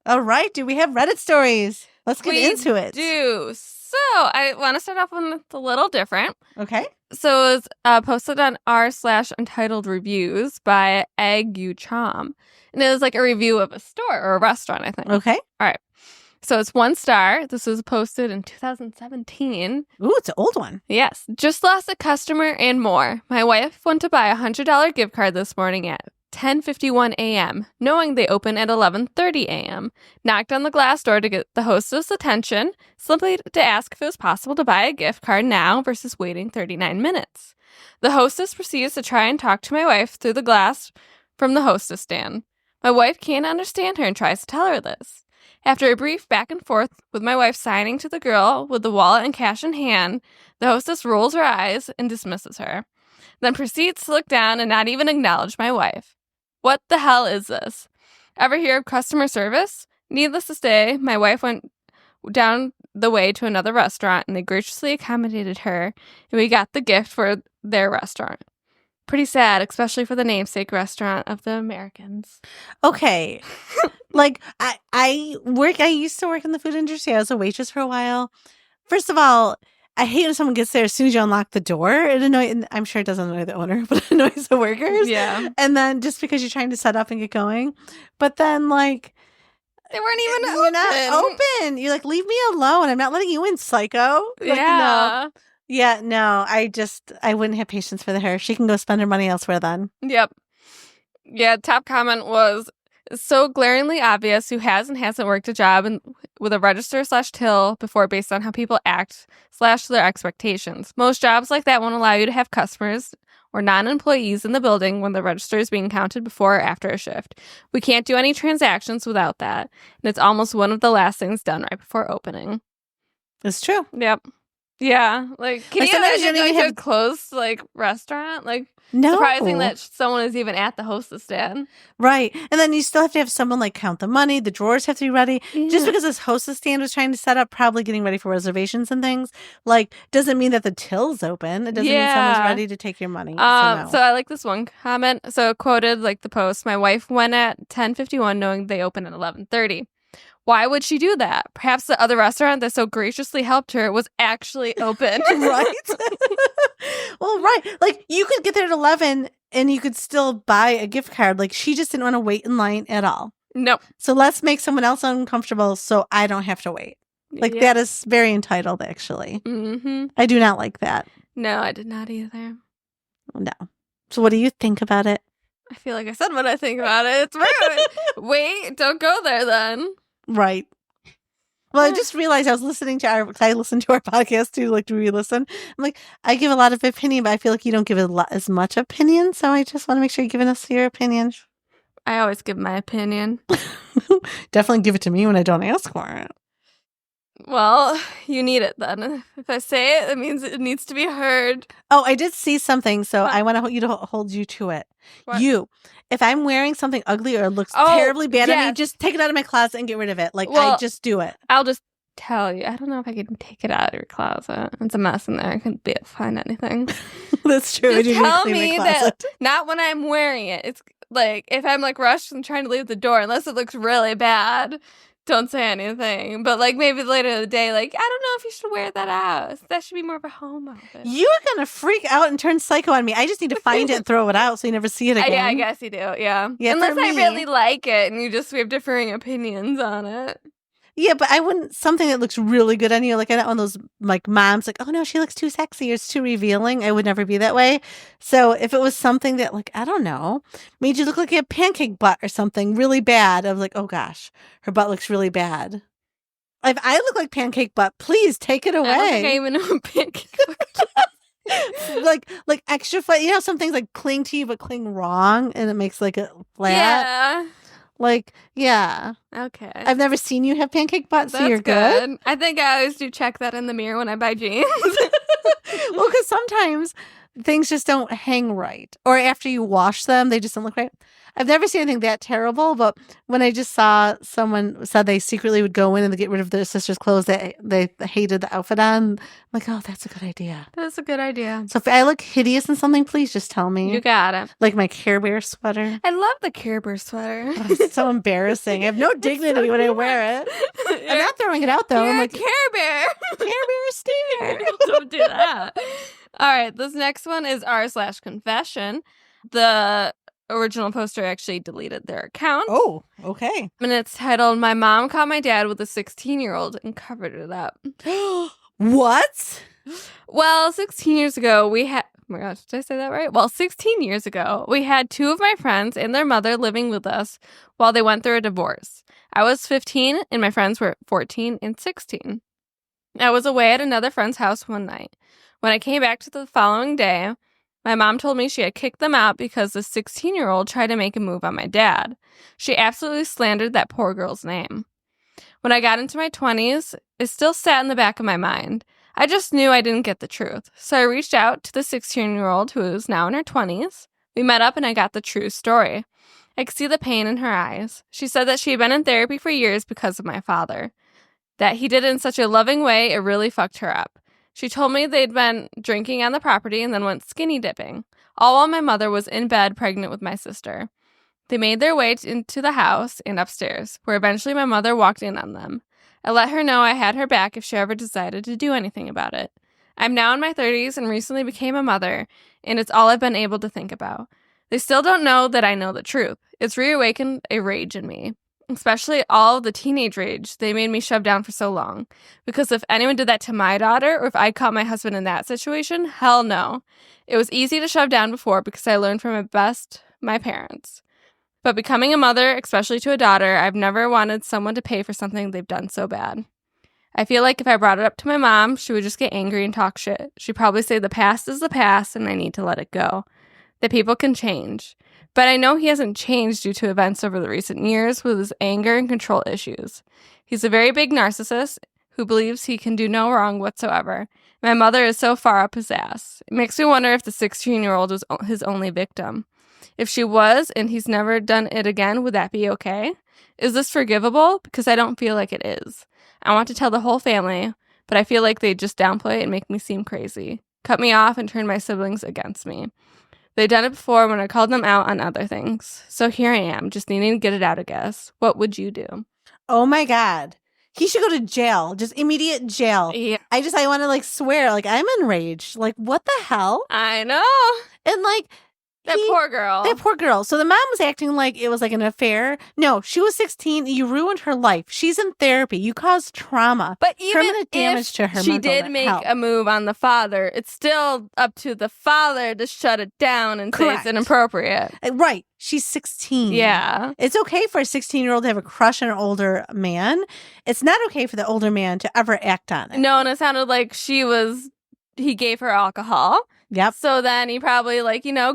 All right. Do we have Reddit stories? Let's get into it. We do. So I want to start off with a little different. Okay. So it was posted on r/untitled reviews by Egg You Chom. And it was like a review of a store or a restaurant, I think. Okay. All right. So it's 1 star. This was posted in 2017. Ooh, it's an old one. Yes. Just lost a customer and more. My wife went to buy a $100 gift card this morning at 10:51 a.m., knowing they open at 11:30 a.m. Knocked on the glass door to get the hostess' attention, simply to ask if it was possible to buy a gift card now versus waiting 39 minutes. The hostess proceeds to try and talk to my wife through the glass from the hostess stand. My wife can't understand her and tries to tell her this. After a brief back and forth with my wife signing to the girl with the wallet and cash in hand, the hostess rolls her eyes and dismisses her, then proceeds to look down and not even acknowledge my wife. What the hell is this? Ever hear of customer service? Needless to say, my wife went down the way to another restaurant and they graciously accommodated her, and we got the gift for their restaurant. Pretty sad, especially for the namesake restaurant of the Americans. Okay. Like, I used to work in the food industry. I was a waitress for a while. First of all, I hate when someone gets there as soon as you unlock the door. I'm sure it doesn't annoy the owner, but it annoys the workers. Yeah. And then just because you're trying to set up and get going. But then, like, they weren't even you're not open. You're like, leave me alone. I'm not letting you in, psycho. Like, yeah. No. Yeah, no, I wouldn't have patience for her. She can go spend her money elsewhere then. Yep. Yeah, top comment was, so glaringly obvious who has and hasn't worked a job with a register/till before based on how people act / their expectations. Most jobs like that won't allow you to have customers or non-employees in the building when the register is being counted before or after a shift. We can't do any transactions without that, and it's almost one of the last things done right before opening. It's true. Yep. Yeah, like, can you imagine going to a closed, like, restaurant? Like, no. Surprising that someone is even at the hostess stand. Right. And then you still have to have someone, like, count the money. The drawers have to be ready. Yeah. Just because this hostess stand was trying to set up, probably getting ready for reservations and things, like, doesn't mean that the till's open. It doesn't mean someone's ready to take your money. So I like this one comment. So it quoted, like, the post, my wife went at 10:51 knowing they open at 11:30. Why would she do that? Perhaps the other restaurant that so graciously helped her was actually open. Right? Well, right. Like, you could get there at 11 and you could still buy a gift card. Like, she just didn't want to wait in line at all. No. So let's make someone else uncomfortable so I don't have to wait. Like, that is very entitled, actually. Mm-hmm. I do not like that. No, I did not either. No. So what do you think about it? I feel like I said what I think about it. It's rude. Wait, don't go there then. Right. Well, I just realized I listened to our podcast too, like, to re-listen. I'm like, I give a lot of opinion, but I feel like you don't give as much opinion, so I just want to make sure you're giving us your opinion. I always give my opinion. Definitely give it to me when I don't ask for it. Well, you need it then. If I say it, it means it needs to be heard. Oh, I did see something, so I want you to hold you to it. What? If I'm wearing something ugly or it looks terribly bad on me, just take it out of my closet and get rid of it. Like, I just do it. I'll just tell you. I don't know if I can take it out of your closet. It's a mess in there. I couldn't find anything. That's true. Just tell me that not when I'm wearing it. It's like if I'm like rushed and trying to leave the door, unless it looks really bad, don't say anything. But like maybe later in the day, like, I don't know if you should wear that out. That should be more of a home outfit. You are going to freak out and turn psycho on me. I just need to find it and throw it out so you never see it again. Yeah, I guess you do. Yeah. Unless I really like it and we have differing opinions on it. Yeah, but I wouldn't, something that looks really good on you, like I don't want those like moms like, oh no, she looks too sexy or it's too revealing. I would never be that way. So if it was something that like, I don't know, made you look like you had pancake butt or something really bad, I was like, oh gosh, her butt looks really bad. If I look like pancake butt, please take it away. I don't think I even know pancake butt. like extra flat, you know, some things like cling to you but cling wrong and it makes like a flat. Yeah. Like, yeah. Okay. I've never seen you have pancake butt, so you're good. I think I always do check that in the mirror when I buy jeans. Well, because sometimes things just don't hang right. Or after you wash them, they just don't look right. I've never seen anything that terrible, but when I just saw someone said they secretly would go in and get rid of their sister's clothes that they hated the outfit on, I'm like, oh, that's a good idea. That's a good idea. So if I look hideous in something, please just tell me. You got it. Like my Care Bear sweater. I love the Care Bear sweater. Oh, it's so embarrassing. I have no dignity when I wear it. I'm not throwing it out, though. You're I'm like, Care Bear. Care Bear stare. Don't do that. All right, this next one is r/confession. The original poster actually deleted their account. Oh, okay. And it's titled, My Mom Caught My Dad with a 16-year-old and covered it up. What? Well, 16 years ago, we had... Oh my gosh, did I say that right? Well, 16 years ago, we had two of my friends and their mother living with us while they went through a divorce. I was 15 and my friends were 14 and 16. I was away at another friend's house one night. When I came back to the following day, my mom told me she had kicked them out because the 16-year-old tried to make a move on my dad. She absolutely slandered that poor girl's name. When I got into my 20s, it still sat in the back of my mind. I just knew I didn't get the truth. So I reached out to the 16-year-old who is now in her 20s. We met up and I got the true story. I could see the pain in her eyes. She said that she had been in therapy for years because of my father. That he did it in such a loving way, it really fucked her up. She told me they'd been drinking on the property and then went skinny dipping, all while my mother was in bed pregnant with my sister. They made their way into the house and upstairs, where eventually my mother walked in on them. I let her know I had her back if she ever decided to do anything about it. I'm now in my 30s and recently became a mother, and it's all I've been able to think about. They still don't know that I know the truth. It's reawakened a rage in me. Especially all of the teenage rage they made me shove down for so long. Because if anyone did that to my daughter, or if I caught my husband in that situation, hell no. It was easy to shove down before because I learned from my parents. But becoming a mother, especially to a daughter, I've never wanted someone to pay for something they've done so bad. I feel like if I brought it up to my mom, she would just get angry and talk shit. She'd probably say the past is the past and I need to let it go. That people can change. But I know he hasn't changed due to events over the recent years with his anger and control issues. He's a very big narcissist who believes he can do no wrong whatsoever. My mother is so far up his ass. It makes me wonder if the 16-year-old was his only victim. If she was and he's never done it again, would that be okay? Is this forgivable? Because I don't feel like it is. I want to tell the whole family, but I feel like they just downplay it and make me seem crazy. Cut me off and turn my siblings against me. They've done it before when I called them out on other things. So here I am, just needing to get it out, I guess. What would you do? Oh my God. He should go to jail. Just immediate jail. Yeah. I want to like swear, like I'm enraged. Like what the hell? I know. And like That poor girl. That poor girl. So the mom was acting like it was like an affair. No, she was 16. You ruined her life. She's in therapy. You caused trauma. But even permanent damage to her she did make a move on the father, it's still up to the father to shut it down and say it's inappropriate. Right. She's 16. Yeah. It's okay for a 16-year-old to have a crush on an older man. It's not okay for the older man to ever act on it. No, and it sounded like he gave her alcohol. Yep. So then he probably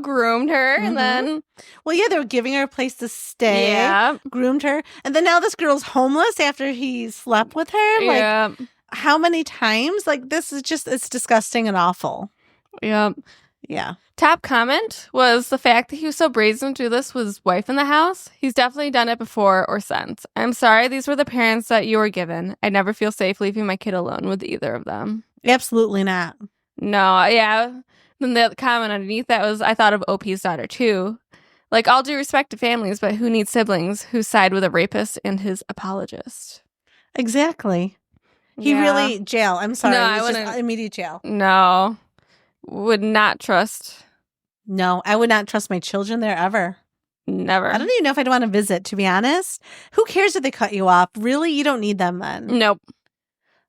groomed her and then... Well, yeah, they were giving her a place to stay. Yeah. Groomed her. And then now this girl's homeless after he slept with her. Yeah. How many times? Like, this is just, it's disgusting and awful. Yeah. Yeah. Top comment was the fact that he was so brazen to do this with his wife in the house. He's definitely done it before or since. I'm sorry these were the parents that you were given. I'd never feel safe leaving my kid alone with either of them. Absolutely not. No, yeah. Then the comment underneath that was, I thought of OP's daughter too. Like, all due respect to families, but who needs siblings who side with a rapist and his apologist? Exactly. He really, jail. I'm sorry. No, it was just immediate jail. No. Would not trust. No, I would not trust my children there ever. Never. I don't even know if I'd want to visit, to be honest. Who cares if they cut you off? Really? You don't need them then. Nope.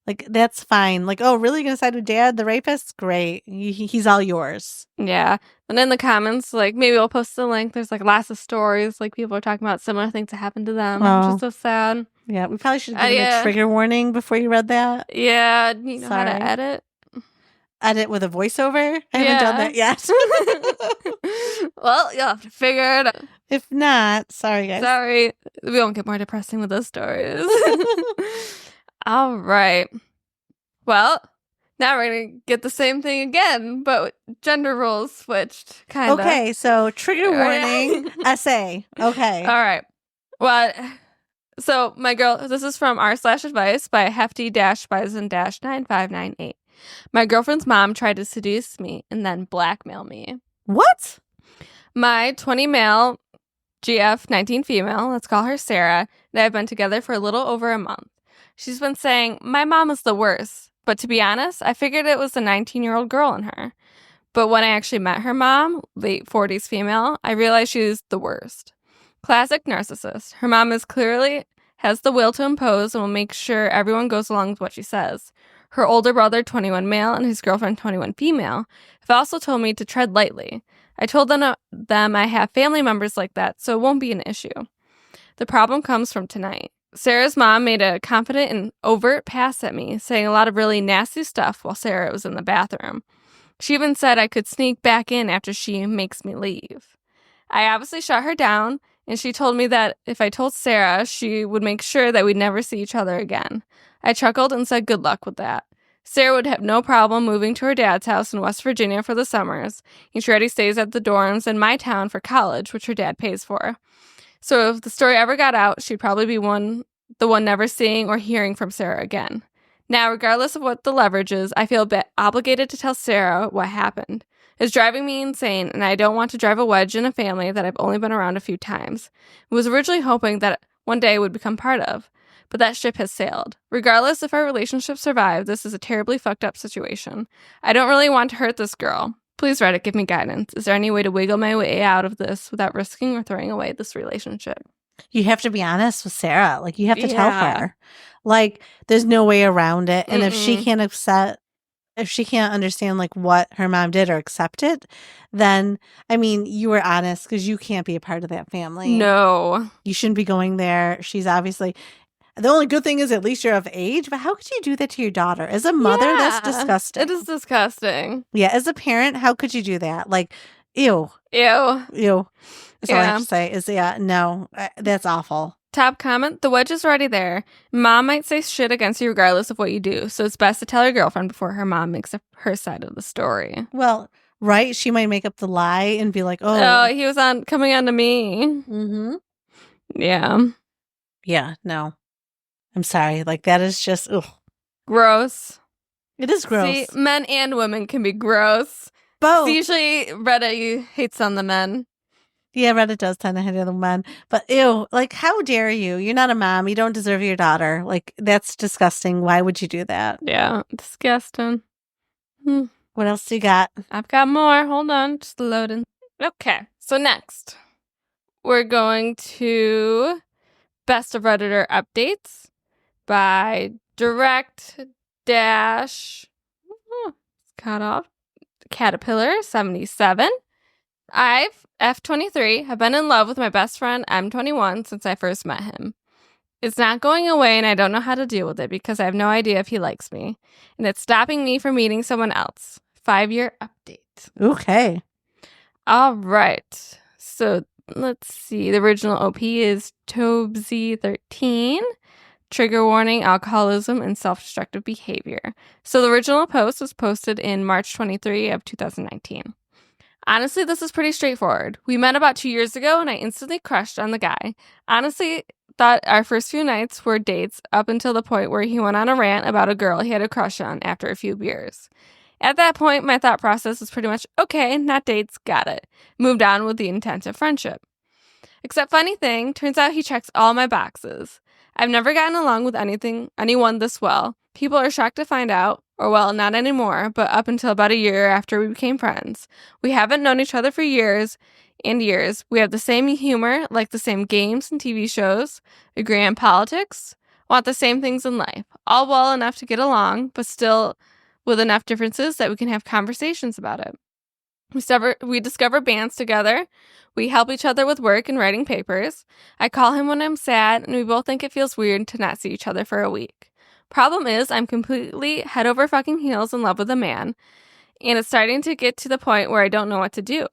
Like, that's fine. Like, oh, really? You're going to side with dad, the rapist? Great. He's all yours. Yeah. And in the comments, like, maybe we'll post the link. There's, like, lots of stories. Like, people are talking about similar things that happened to them, which is so sad. Yeah, we probably should have given a trigger warning before you read that. Yeah. You know how to edit? Edit with a voiceover? I haven't done that yet. Well, you'll have to figure it out. If not, sorry, guys. Sorry. We won't get more depressing with those stories. All right. Well, now we're going to get the same thing again, but gender roles switched, kind of. Okay, so trigger warning, essay. Okay. All right. Well, so my girl, this is from r/advice by hefty-bison-9598. My girlfriend's mom tried to seduce me and then blackmail me. What? My 20 male, GF 19 female, let's call her Sarah, and I've been together for a little over a month. She's been saying, my mom is the worst. But to be honest, I figured it was the 19-year-old girl in her. But when I actually met her mom, late 40s female, I realized she was the worst. Classic narcissist. Her mom is clearly has the will to impose and will make sure everyone goes along with what she says. Her older brother, 21 male, and his girlfriend, 21 female, have also told me to tread lightly. I told them I have family members like that, so it won't be an issue. The problem comes from tonight. Sarah's mom made a confident and overt pass at me, saying a lot of really nasty stuff while Sarah was in the bathroom. She even said I could sneak back in after she makes me leave. I obviously shut her down, and she told me that if I told Sarah, she would make sure that we'd never see each other again. I chuckled and said good luck with that. Sarah would have no problem moving to her dad's house in West Virginia for the summers, and she already stays at the dorms in my town for college, which her dad pays for. So if the story ever got out, she'd probably be the one never seeing or hearing from Sarah again. Now, regardless of what the leverage is, I feel obligated to tell Sarah what happened. It's driving me insane, and I don't want to drive a wedge in a family that I've only been around a few times. I was originally hoping that one day I would become part of, but that ship has sailed. Regardless if our relationship survives, this is a terribly fucked up situation. I don't really want to hurt this girl. Please, Reddit, give me guidance. Is there any way to wiggle my way out of this without risking or throwing away this relationship? You have to be honest with Sarah. Like, you have to tell her. Like, there's no way around it. And if she can't understand, like, what her mom did or accept it, then, I mean, you were honest because you can't be a part of that family. No. You shouldn't be going there. She's obviously... The only good thing is at least you're of age, but how could you do that to your daughter? As a mother, that's disgusting. It is disgusting. Yeah, as a parent, how could you do that? Like, ew. Ew. Ew. That's all I have to say is, no, that's awful. Top comment, the wedge is already there. Mom might say shit against you regardless of what you do, so it's best to tell your girlfriend before her mom makes up her side of the story. Well, right? She might make up the lie and be like, oh he was coming on to me. Mm-hmm. Yeah. Yeah, no. I'm sorry. Like, that is just, ugh. Gross. It is gross. See, men and women can be gross. Both. Usually, Reddit hates on the men. Yeah, Reddit does tend to hate on the men. But, ew, like, how dare you? You're not a mom. You don't deserve your daughter. Like, that's disgusting. Why would you do that? Yeah, disgusting. What else do you got? I've got more. Hold on. Just loading. Okay, so next, we're going to Best of Redditor Updates by direct dash cut off Caterpillar 77. I've F23 have been in love with my best friend M21 since I first met him. It's not going away and I don't know how to deal with it because I have no idea if he likes me. And it's stopping me from meeting someone else. 5-year update. Okay. All right. So let's see. The original OP is Tobesy13. Trigger warning, alcoholism, and self-destructive behavior. So the original post was posted in March 23 of 2019. Honestly, this is pretty straightforward. We met about 2 years ago, and I instantly crushed on the guy. Honestly, thought our first few nights were dates up until the point where he went on a rant about a girl he had a crush on after a few beers. At that point, my thought process was pretty much, okay, not dates, got it. Moved on with the intent of friendship. Except funny thing, turns out he checks all my boxes. I've never gotten along with anyone this well. People are shocked to find out, or well, not anymore, but up until about a year after we became friends. We haven't known each other for years and years. We have the same humor, like the same games and TV shows, agree on politics, want the same things in life, all well enough to get along, but still with enough differences that we can have conversations about it. We discover bands together. We help each other with work and writing papers. I call him when I'm sad, and we both think it feels weird to not see each other for a week. Problem is, I'm completely head over fucking heels in love with a man, and it's starting to get to the point where I don't know what to do.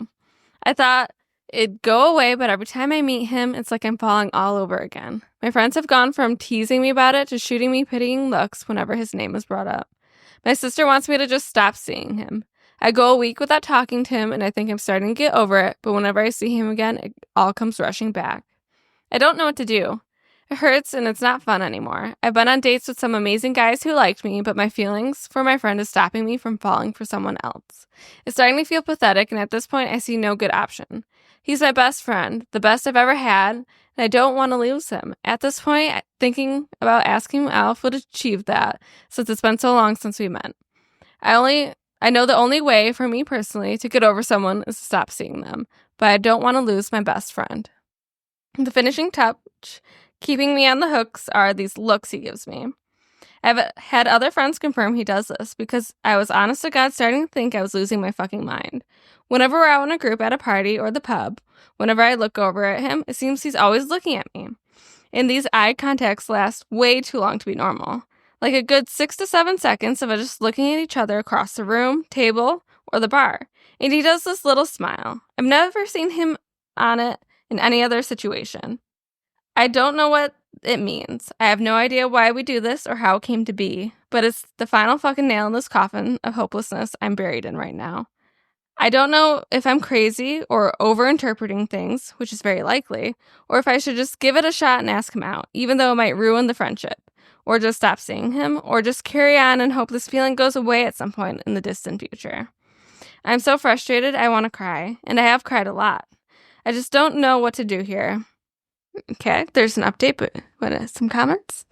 I thought it'd go away, but every time I meet him, it's like I'm falling all over again. My friends have gone from teasing me about it to shooting me pitying looks whenever his name is brought up. My sister wants me to just stop seeing him. I go a week without talking to him, and I think I'm starting to get over it, but whenever I see him again, it all comes rushing back. I don't know what to do. It hurts, and it's not fun anymore. I've been on dates with some amazing guys who liked me, but my feelings for my friend is stopping me from falling for someone else. It's starting to feel pathetic, and at this point, I see no good option. He's my best friend, the best I've ever had, and I don't want to lose him. At this point, thinking about asking him out would achieve that, since it's been so long since we met. I know the only way for me personally to get over someone is to stop seeing them, but I don't want to lose my best friend. The finishing touch, keeping me on the hooks, are these looks he gives me. I've had other friends confirm he does this because I was honest to God starting to think I was losing my fucking mind. Whenever we're out in a group at a party or the pub, whenever I look over at him, it seems he's always looking at me. And these eye contacts last way too long to be normal. Like a good 6 to 7 seconds of us just looking at each other across the room, table, or the bar. And he does this little smile. I've never seen him on it in any other situation. I don't know what it means. I have no idea why we do this or how it came to be, but it's the final fucking nail in this coffin of hopelessness I'm buried in right now. I don't know if I'm crazy or overinterpreting things, which is very likely, or if I should just give it a shot and ask him out, even though it might ruin the friendship. Or just stop seeing him, or just carry on and hope this feeling goes away at some point in the distant future. I'm so frustrated I want to cry, and I have cried a lot. I just don't know what to do here. Okay, there's an update, but some comments?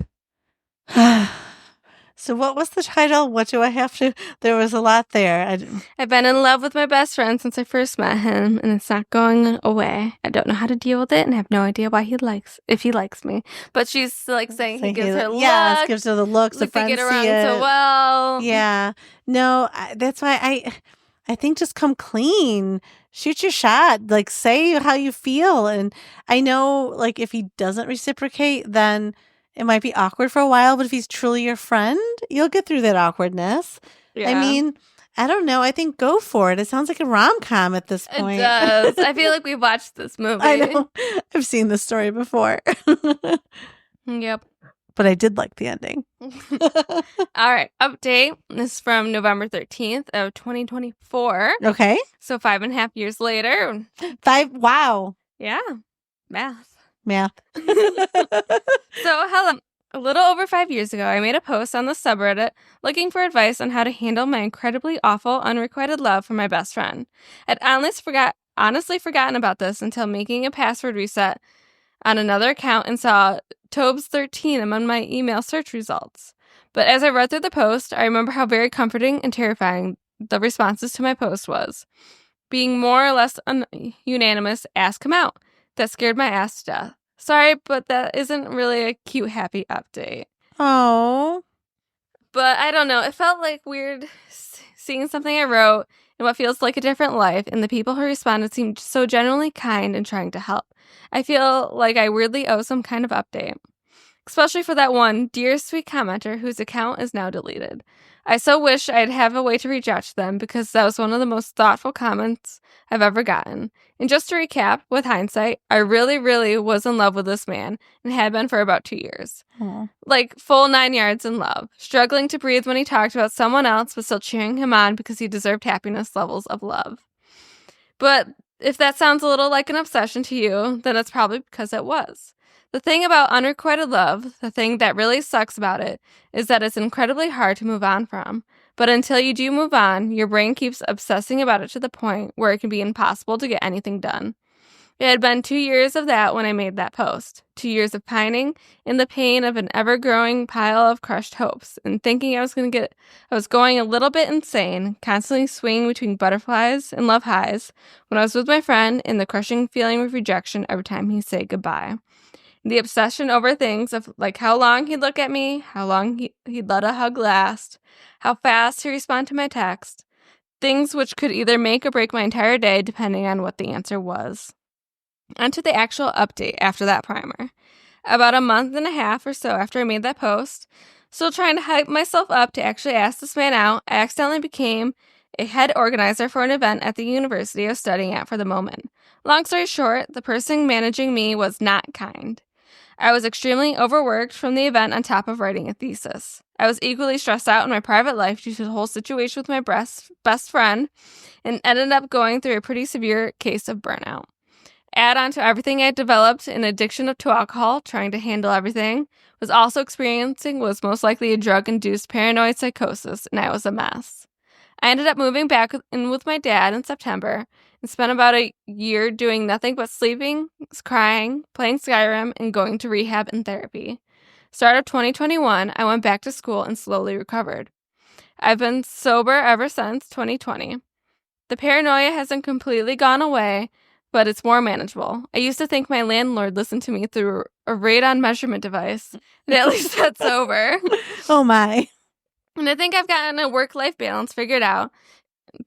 So what was the title? What do I have to... There was a lot there. I've been in love with my best friend since I first met him, and it's not going away. I don't know how to deal with it, and I have no idea why if he likes me. But she's like saying he gives her looks. Yeah, gives her the looks. Like the they friends get around see it. so well. Yeah. No, that's why I think just come clean. Shoot your shot. Like, say how you feel. And I know, like, if he doesn't reciprocate, then it might be awkward for a while, but if he's truly your friend, you'll get through that awkwardness. Yeah. I mean, I don't know. I think go for it. It sounds like a rom-com at this point. It does. I feel like we've watched this movie. I know. I've seen this story before. Yep. But I did like the ending. All right. Update. This is from November 13th of 2024. Okay. So 5.5 years later. 5. Wow. Yeah. Math. So, Helen, a little over 5 years ago, I made a post on the subreddit looking for advice on how to handle my incredibly awful, unrequited love for my best friend. I'd honestly forgotten about this until making a password reset on another account and saw Tobes13 among my email search results. But as I read through the post, I remember how very comforting and terrifying the responses to my post was. Being more or less unanimous, ask him out. That scared my ass to death. Sorry, but that isn't really a cute, happy update. Oh. But I don't know. It felt like weird seeing something I wrote in what feels like a different life, and the people who responded seemed so genuinely kind and trying to help. I feel like I weirdly owe some kind of update. Especially for that one dear sweet commenter whose account is now deleted. I so wish I'd have a way to reach out to them because that was one of the most thoughtful comments I've ever gotten. And just to recap, with hindsight, I really, really was in love with this man and had been for about 2 years. Aww. Like full 9 yards in love. Struggling to breathe when he talked about someone else, but still cheering him on because he deserved happiness levels of love. But if that sounds a little like an obsession to you, then it's probably because it was. The thing about unrequited love, the thing that really sucks about it, is that it's incredibly hard to move on from. But until you do move on, your brain keeps obsessing about it to the point where it can be impossible to get anything done. It had been 2 years of that when I made that post. 2 years of pining in the pain of an ever-growing pile of crushed hopes and thinking I was going a little bit insane, constantly swinging between butterflies and love highs when I was with my friend in the crushing feeling of rejection every time he'd say goodbye. The obsession over things of like how long he'd look at me, how long he'd let a hug last, how fast he'd respond to my text. Things which could either make or break my entire day depending on what the answer was. Onto the actual update after that primer. About a month and a half or so after I made that post, still trying to hype myself up to actually ask this man out, I accidentally became a head organizer for an event at the university I was studying at for the moment. Long story short, the person managing me was not kind. I was extremely overworked from the event on top of writing a thesis. I was equally stressed out in my private life due to the whole situation with my best friend and ended up going through a pretty severe case of burnout. Add on to everything I developed an addiction to alcohol, trying to handle everything, was also experiencing was most likely a drug-induced paranoid psychosis, and I was a mess. I ended up moving back in with my dad in September and spent about a year doing nothing but sleeping, crying, playing Skyrim, and going to rehab and therapy. Start of 2021, I went back to school and slowly recovered. I've been sober ever since 2020. The paranoia hasn't completely gone away, but it's more manageable. I used to think my landlord listened to me through a radon measurement device, and at least that's over. Oh my. And I think I've gotten a work-life balance figured out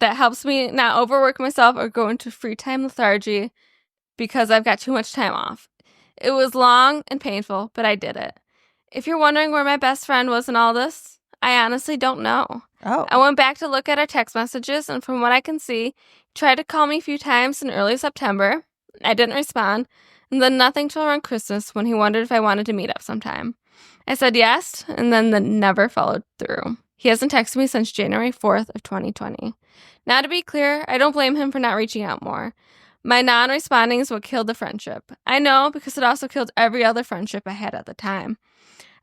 that helps me not overwork myself or go into free time lethargy because I've got too much time off. It was long and painful, but I did it. If you're wondering where my best friend was in all this, I honestly don't know. Oh. I went back to look at our text messages, and from what I can see, he tried to call me a few times in early September. I didn't respond, and then nothing till around Christmas when he wondered if I wanted to meet up sometime. I said yes, and then never followed through. He hasn't texted me since January 4th of 2020. Now, to be clear, I don't blame him for not reaching out more. My non-responding is what killed the friendship. I know, because it also killed every other friendship I had at the time.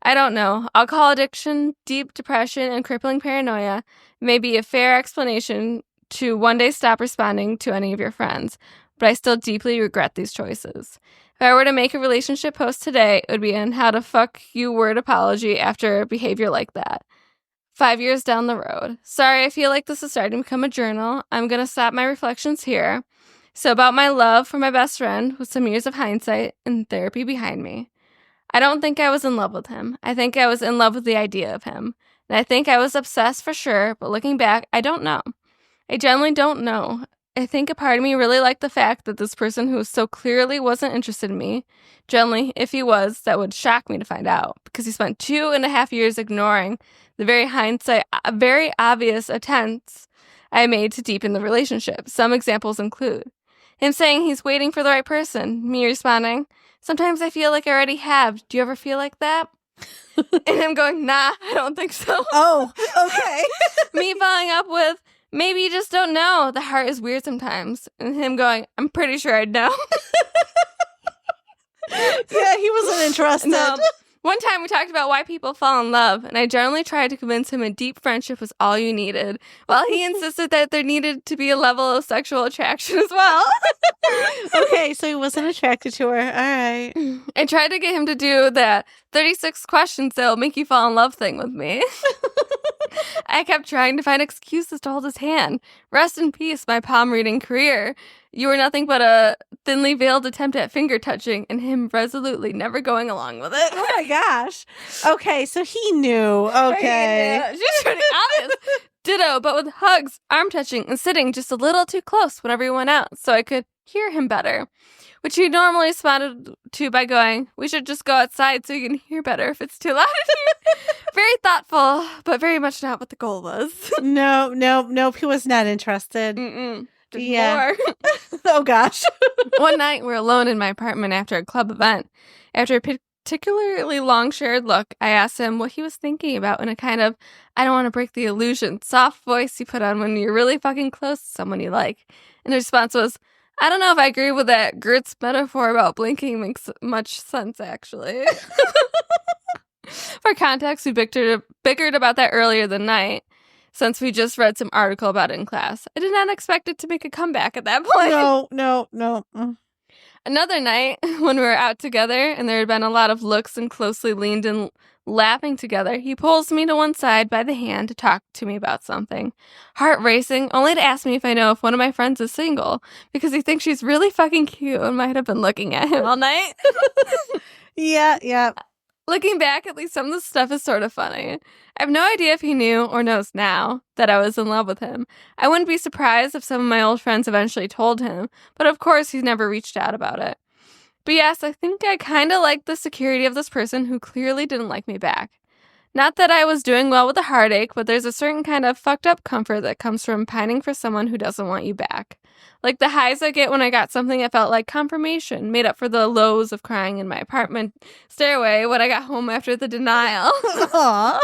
I don't know. Alcohol addiction, deep depression, and crippling paranoia may be a fair explanation to one day stop responding to any of your friends, but I still deeply regret these choices. If I were to make a relationship post today, it would be an how to fuck you word apology after behavior like that. 5 years down the road. Sorry, I feel like this is starting to become a journal. I'm going to stop my reflections here. So about my love for my best friend with some years of hindsight and therapy behind me. I don't think I was in love with him. I think I was in love with the idea of him. And I think I was obsessed for sure, but looking back, I don't know. I generally don't know. I think a part of me really liked the fact that this person who so clearly wasn't interested in me, generally, if he was, that would shock me to find out, because he spent 2.5 years ignoring the very obvious attempts I made to deepen the relationship. Some examples include him saying he's waiting for the right person, me responding, sometimes I feel like I already have. Do you ever feel like that? And him going, nah, I don't think so. Oh, okay. Me following up with, maybe you just don't know. The heart is weird sometimes. And him going, I'm pretty sure I'd know. Yeah, he wasn't interested. No. One time we talked about why people fall in love, and I generally tried to convince him a deep friendship was all you needed, while he insisted that there needed to be a level of sexual attraction as well. Okay, so he wasn't attracted to her. All right. I tried to get him to do that 36 questions that'll make you fall in love thing with me. I kept trying to find excuses to hold his hand. Rest in peace, my palm reading career. You were nothing but a thinly veiled attempt at finger touching, and him resolutely never going along with it. Oh my gosh. Okay, so he knew. Okay. Yeah, she's pretty obvious. Ditto, but with hugs, arm touching, and sitting just a little too close whenever he went out, so I could hear him better. Which he normally responded to by going, we should just go outside so you can hear better if it's too loud in here. Very thoughtful, but very much not what the goal was. Nope, he was not interested. Just Yeah. more. Oh gosh. One night, we were alone in my apartment after a club event. After a particularly long shared look, I asked him what he was thinking about in a kind of, I don't want to break the illusion, soft voice you put on when you're really fucking close to someone you like. And the response was, I don't know if I agree with that. Gert's metaphor about blinking makes much sense, actually. For context, we bickered about that earlier the night, since we just read some article about it in class. I did not expect it to make a comeback at that point. No. Another night, when we were out together and there had been a lot of looks and closely leaned and laughing together, he pulls me to one side by the hand to talk to me about something. Heart racing, only to ask me if I know if one of my friends is single, because he thinks she's really fucking cute and might have been looking at him all night. Yeah. Looking back, at least some of the stuff is sort of funny. I have no idea if he knew or knows now that I was in love with him. I wouldn't be surprised if some of my old friends eventually told him, but of course he's never reached out about it. But yes, I think I kind of like the security of this person who clearly didn't like me back. Not that I was doing well with the heartache, but there's a certain kind of fucked up comfort that comes from pining for someone who doesn't want you back. Like the highs I get when I got something that felt like confirmation, made up for the lows of crying in my apartment stairway when I got home after the denial. Aw.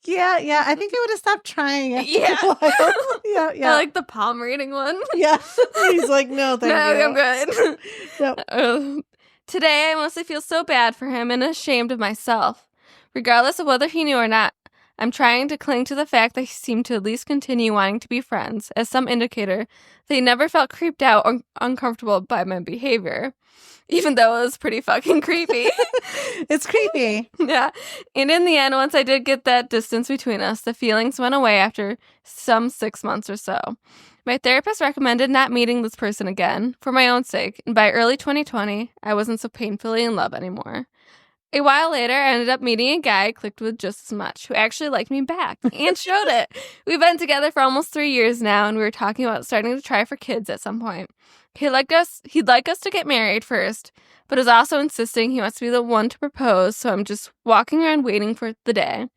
Yeah. I think I would have stopped trying after a while. Yeah. I like the palm reading one. Yeah. He's like, no, thank you. I'm good. Yep. Today, I mostly feel so bad for him and ashamed of myself. Regardless of whether he knew or not, I'm trying to cling to the fact that he seemed to at least continue wanting to be friends, as some indicator that he never felt creeped out or uncomfortable by my behavior. Even though it was pretty fucking creepy. It's creepy. Yeah. And in the end, once I did get that distance between us, the feelings went away after some 6 months or so. My therapist recommended not meeting this person again, for my own sake, and by early 2020, I wasn't so painfully in love anymore. A while later, I ended up meeting a guy I clicked with just as much, who actually liked me back, and showed it. We've been together for almost 3 years now, and we were talking about starting to try for kids at some point. He'd like us to get married first, but is also insisting he wants to be the one to propose, so I'm just walking around waiting for the day.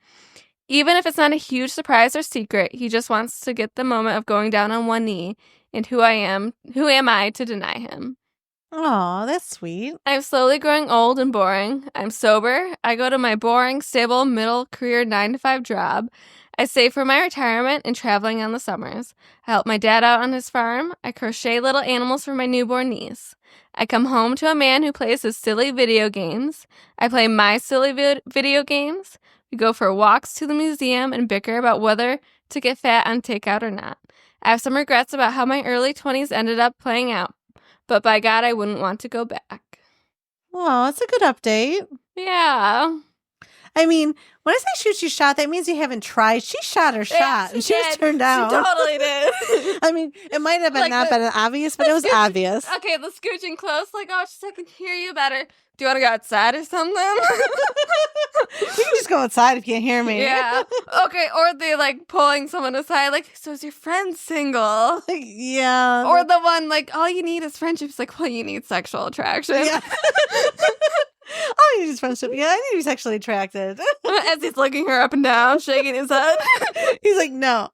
Even if it's not a huge surprise or secret, he just wants to get the moment of going down on one knee, and who am I to deny him? Aw, that's sweet. I'm slowly growing old and boring. I'm sober. I go to my boring, stable, middle career 9-to-5 job. I save for my retirement and traveling on the summers. I help my dad out on his farm. I crochet little animals for my newborn niece. I come home to a man who plays his silly video games. I play my silly video games. We go for walks to the museum and bicker about whether to get fat on takeout or not. I have some regrets about how my early 20s ended up playing out. But by God, I wouldn't want to go back. Oh, that's a good update. Yeah. I mean, when I say shoot, you shot, that means you haven't tried. She shot her shot, and she was turned out. She totally did. I mean, it might have been been obvious, but it was obvious. Okay, the scooching close, like, oh, she's like, I can hear you better. Do you want to go outside or something? You can just go outside if you can't hear me. Yeah. Okay, or they like pulling someone aside, like, so is your friend single? Yeah. Or the one, like, all you need is friendship. It's like, well, you need sexual attraction. Yeah. Oh, you just friendship. Yeah, I think he's sexually attracted. As he's looking her up and down, shaking his head. He's like, no.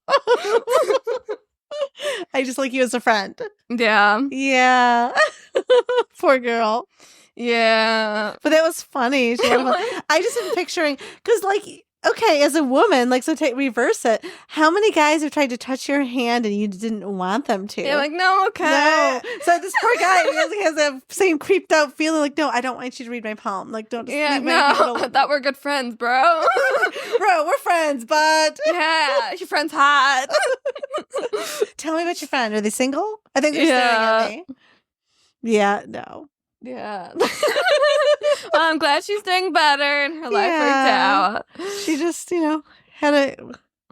I just like you as a friend. Yeah. Yeah. Poor girl. Yeah. But that was funny. I just am picturing, because like, okay, as a woman, like, so reverse it. How many guys have tried to touch your hand and you didn't want them to? You're like, no, okay. No. So this poor guy has that same creeped out feeling like, no, I don't want you to read my palm. Like, don't just leave my hand alone. I thought we're good friends, bro. Bro, we're friends, but... Yeah, your friend's hot. Tell me about your friend. Are they single? I think they're staring at me. Yeah, no. Yeah. Well, I'm glad she's doing better and her life worked out. She just, had a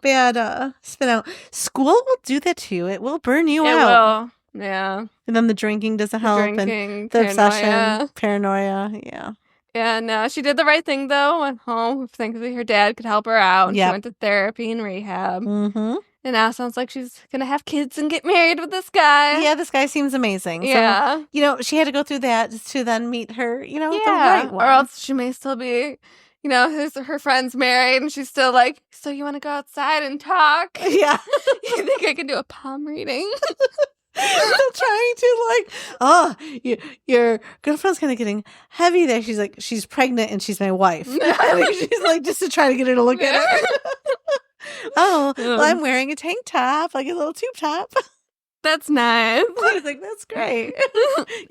bad spin out. School will do that to you. It will burn you out. Will. Yeah. And then the drinking doesn't help. Drinking, and the paranoia. obsession, paranoia. Yeah. Yeah, no, she did the right thing, though. Went home. Thankfully, her dad could help her out. And she went to therapy and rehab. Mm-hmm. And now it sounds like she's going to have kids and get married with this guy. Yeah, this guy seems amazing. Yeah. So, she had to go through that to then meet her, the right one. Or else she may still be, her friend's married and she's still like, so you want to go outside and talk? Yeah. You think I can do a palm reading? Still trying to your girlfriend's kind of getting heavy there. She's like, she's pregnant and she's my wife. She's like, just to try to get her to look at her. Oh, well, I'm wearing a tank top, like a little tube top. That's nice. I was like, that's great.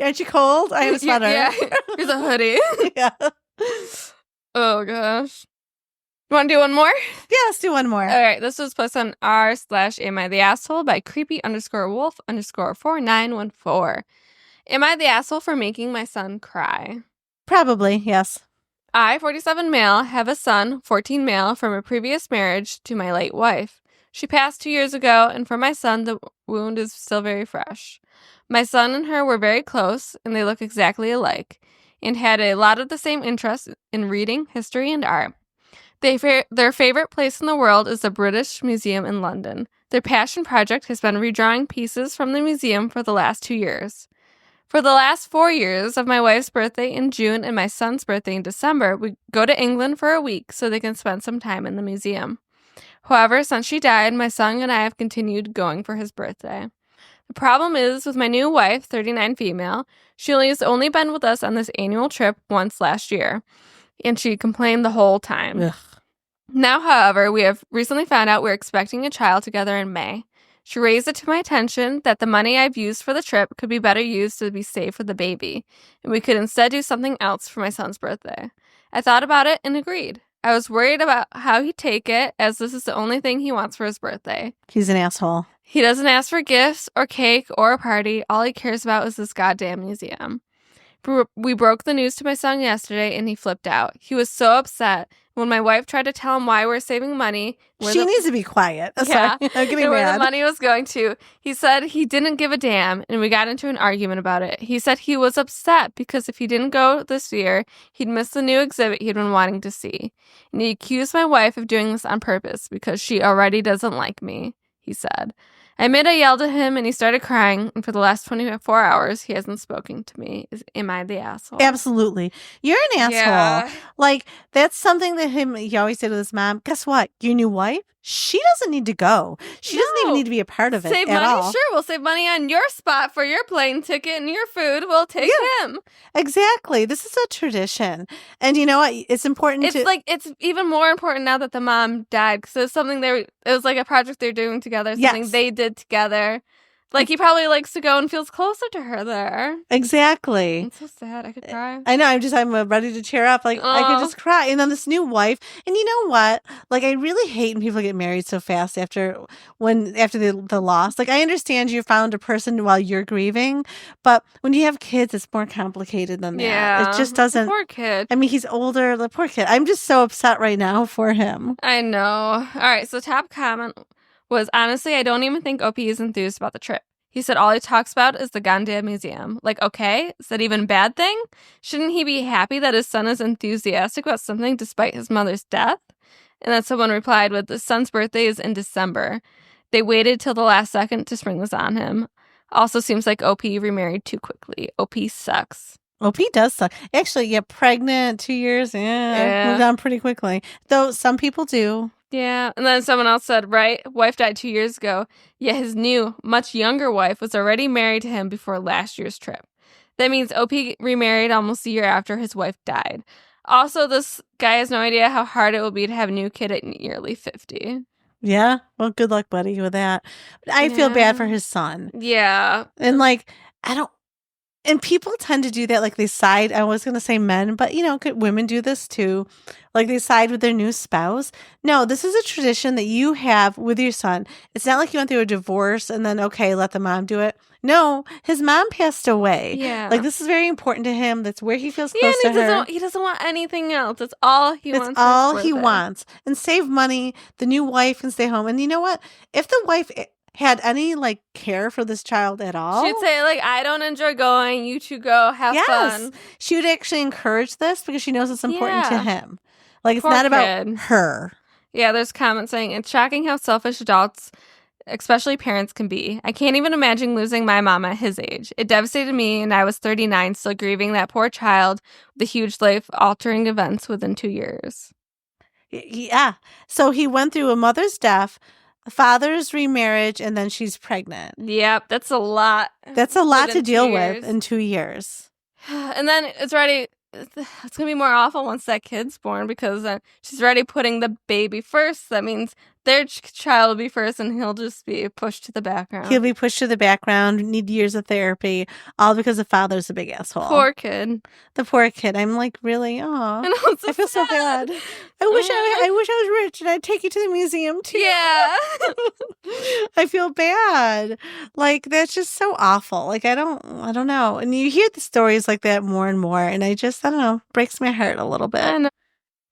Aren't you cold? I have a sweater. Yeah, here's a hoodie. Yeah. Oh, gosh. You want to do one more? Yeah, let's do one more. All right, this was posted on r/am I the asshole by creepy_wolf_4914. Am I the asshole for making my son cry? Probably, yes. I, 47 male, have a son, 14 male, from a previous marriage to my late wife. She passed 2 years ago, and for my son, the wound is still very fresh. My son and her were very close, and they look exactly alike, and had a lot of the same interests in reading, history, and art. Their favorite place in the world is the British Museum in London. Their passion project has been redrawing pieces from the museum for the last 2 years. For the last 4 years of my wife's birthday in June and my son's birthday in December, we go to England for a week so they can spend some time in the museum. However, since she died, my son and I have continued going for his birthday. The problem is, with my new wife, 39 female, she has only been with us on this annual trip once last year, and she complained the whole time. Ugh. Now, however, we have recently found out we're expecting a child together in May. She raised it to my attention that the money I've used for the trip could be better used to be saved for the baby, and we could instead do something else for my son's birthday. I thought about it and agreed. I was worried about how he'd take it, as this is the only thing he wants for his birthday. He's an asshole. He doesn't ask for gifts or cake or a party. All he cares about is this goddamn museum. We broke the news to my son yesterday, and he flipped out. He was so upset. When my wife tried to tell him why we're saving money, she needs to be quiet. Yeah, Sorry, I'm getting where mad. the money was going to, he said he didn't give a damn, and we got into an argument about it. He said he was upset because if he didn't go this year, he'd miss the new exhibit he'd been wanting to see. And he accused my wife of doing this on purpose because she already doesn't like me, he said. I admit I yelled at him, and he started crying, and for the last 24 hours, he hasn't spoken to me. Am I the asshole? Absolutely. You're an asshole. Yeah. Like, that's something that he always said to his mom. Guess what? Your new wife, she doesn't need to go. She doesn't even need to be a part of it Save at money? all. Sure, we'll save money on your spot for your plane ticket and your food. We'll take him. Exactly. This is a tradition. And you know what? It's important It's even more important now that the mom died, because it was something it was like a project they're doing together, something they did together. Like, he probably likes to go and feels closer to her there. Exactly. It's so sad. I could cry. I know. I'm ready to cheer up. Like, I could just cry. And then this new wife. And you know what? Like, I really hate when people get married so fast after the loss. Like, I understand you found a person while you're grieving, but when you have kids, it's more complicated than that. Yeah. It just doesn't. Poor kid. I mean, he's older. The poor kid. I'm just so upset right now for him. I know. All right. So top comment was, honestly, I don't even think OP is enthused about the trip. He said all he talks about is the Gandhi Museum. Like, okay, is that even a bad thing? Shouldn't he be happy that his son is enthusiastic about something despite his mother's death? And then someone replied with, the son's birthday is in December. They waited till the last second to spring this on him. Also seems like OP remarried too quickly. OP sucks. OP does suck. Actually, yeah, pregnant 2 years. Yeah, moved on pretty quickly. Though some people do. Yeah, and then someone else said, right, wife died 2 years ago, yet his new, much younger wife was already married to him before last year's trip. That means OP remarried almost a year after his wife died. Also, this guy has no idea how hard it will be to have a new kid at nearly 50. Yeah, well, good luck, buddy, with that. But I feel bad for his son. Yeah. And like, and people tend to do that, like they side, I was going to say men, but women do this too. Like they side with their new spouse. No, this is a tradition that you have with your son. It's not like you went through a divorce and then, okay, let the mom do it. No, his mom passed away. Yeah. Like this is very important to him. That's where he feels close to her. He doesn't want anything else. That's all he wants. It's all he wants. And save money. The new wife can stay home. And you know what? If the wife had any care for this child at all, she'd say I don't enjoy going. You two go have fun. She would actually encourage this because she knows it's important to him. Like Poor it's not kid. about her. Yeah, there's comments saying it's shocking how selfish adults, especially parents, can be. I can't even imagine losing my mom at his age. It devastated me, and I was 39, still grieving that poor child with the huge life-altering events within 2 years. Yeah. So he went through a mother's death, a father's remarriage, and then she's pregnant. Yep, that's a lot. That's a lot to deal with in 2 years. And then it's going to be more awful once that kid's born because she's already putting the baby first. That means their child will be first, and he'll just be pushed to the background. He'll be pushed to the background, need years of therapy, all because the father's a big asshole. Poor kid. The poor kid. I'm like, really? Aw. So I feel so bad. I wish I was rich and I'd take you to the museum too. Yeah. I feel bad. Like, that's just so awful. Like, I don't know. And you hear the stories like that more and more, and I don't know, breaks my heart a little bit. I know.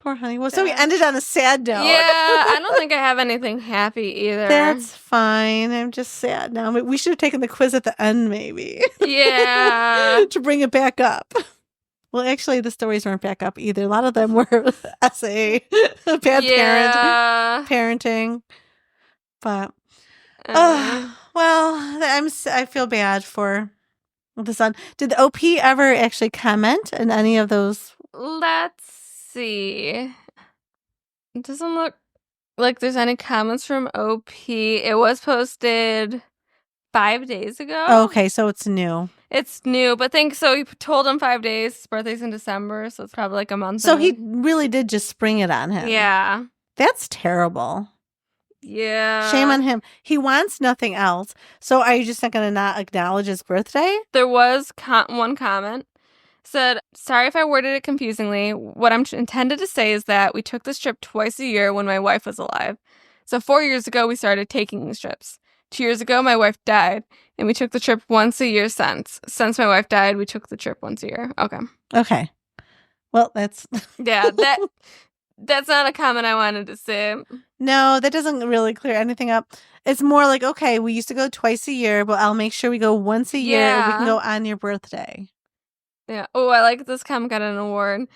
Poor honey. Well, so we ended on a sad note. Yeah, I don't think I have anything happy either. That's fine. I'm just sad now. We should have taken the quiz at the end, maybe. Yeah. To bring it back up. Well, actually, the stories weren't back up either. A lot of them were essay, bad parenting. But, well, I feel bad for the son. Did the OP ever actually comment in any of those? Let's see. It doesn't look like there's any comments from OP. It was posted 5 days ago. Oh, okay, so it's new. It's new, but so he told him 5 days. His birthday's in December, so it's probably like a month. So he really did just spring it on him. Yeah. That's terrible. Yeah. Shame on him. He wants nothing else. So are you just not going to not acknowledge his birthday? There was one comment. Said, sorry if I worded it confusingly. What I'm intended to say is that we took this trip twice a year when my wife was alive. So 4 years ago, we started taking these trips. 2 years ago, my wife died, and we took the trip once a year since. Since my wife died, we took the trip once a year. Okay. Well, that's... Yeah, that's not a comment I wanted to say. No, that doesn't really clear anything up. It's more like, okay, we used to go twice a year, but I'll make sure we go once a year. Yeah. We can go on your birthday. Yeah. Oh, I like this comment got an award.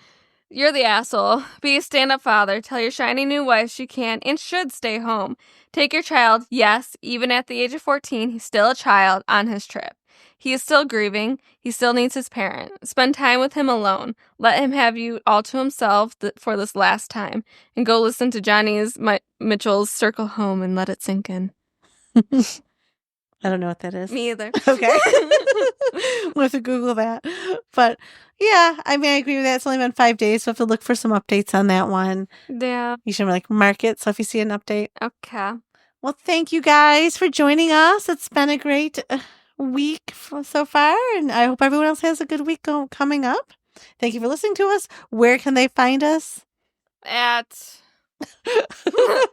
You're the asshole. Be a stand-up father. Tell your shiny new wife she can and should stay home. Take your child, yes, even at the age of 14, he's still a child, on his trip. He is still grieving. He still needs his parent. Spend time with him alone. Let him have you all to himself for this last time. And go listen to Johnny's Mitchell's Circle Home and let it sink in. I don't know what that is. Me either. Okay. We'll have to Google that. But yeah, I mean, I agree with that. It's only been 5 days, so I have to look for some updates on that one. Yeah. You should mark it. So if you see an update. Okay. Well, thank you guys for joining us. It's been a great week so far, and I hope everyone else has a good week coming up. Thank you for listening to us. Where can they find us? You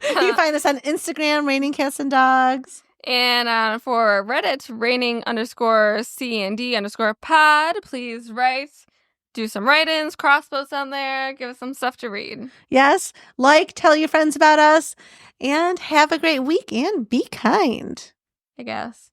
can find us on Instagram, Raining Cats and Dogs. And for Reddit, raining_C&D_pod, please do some write-ins, crossposts on there, give us some stuff to read. Yes, tell your friends about us, and have a great week, and be kind. I guess.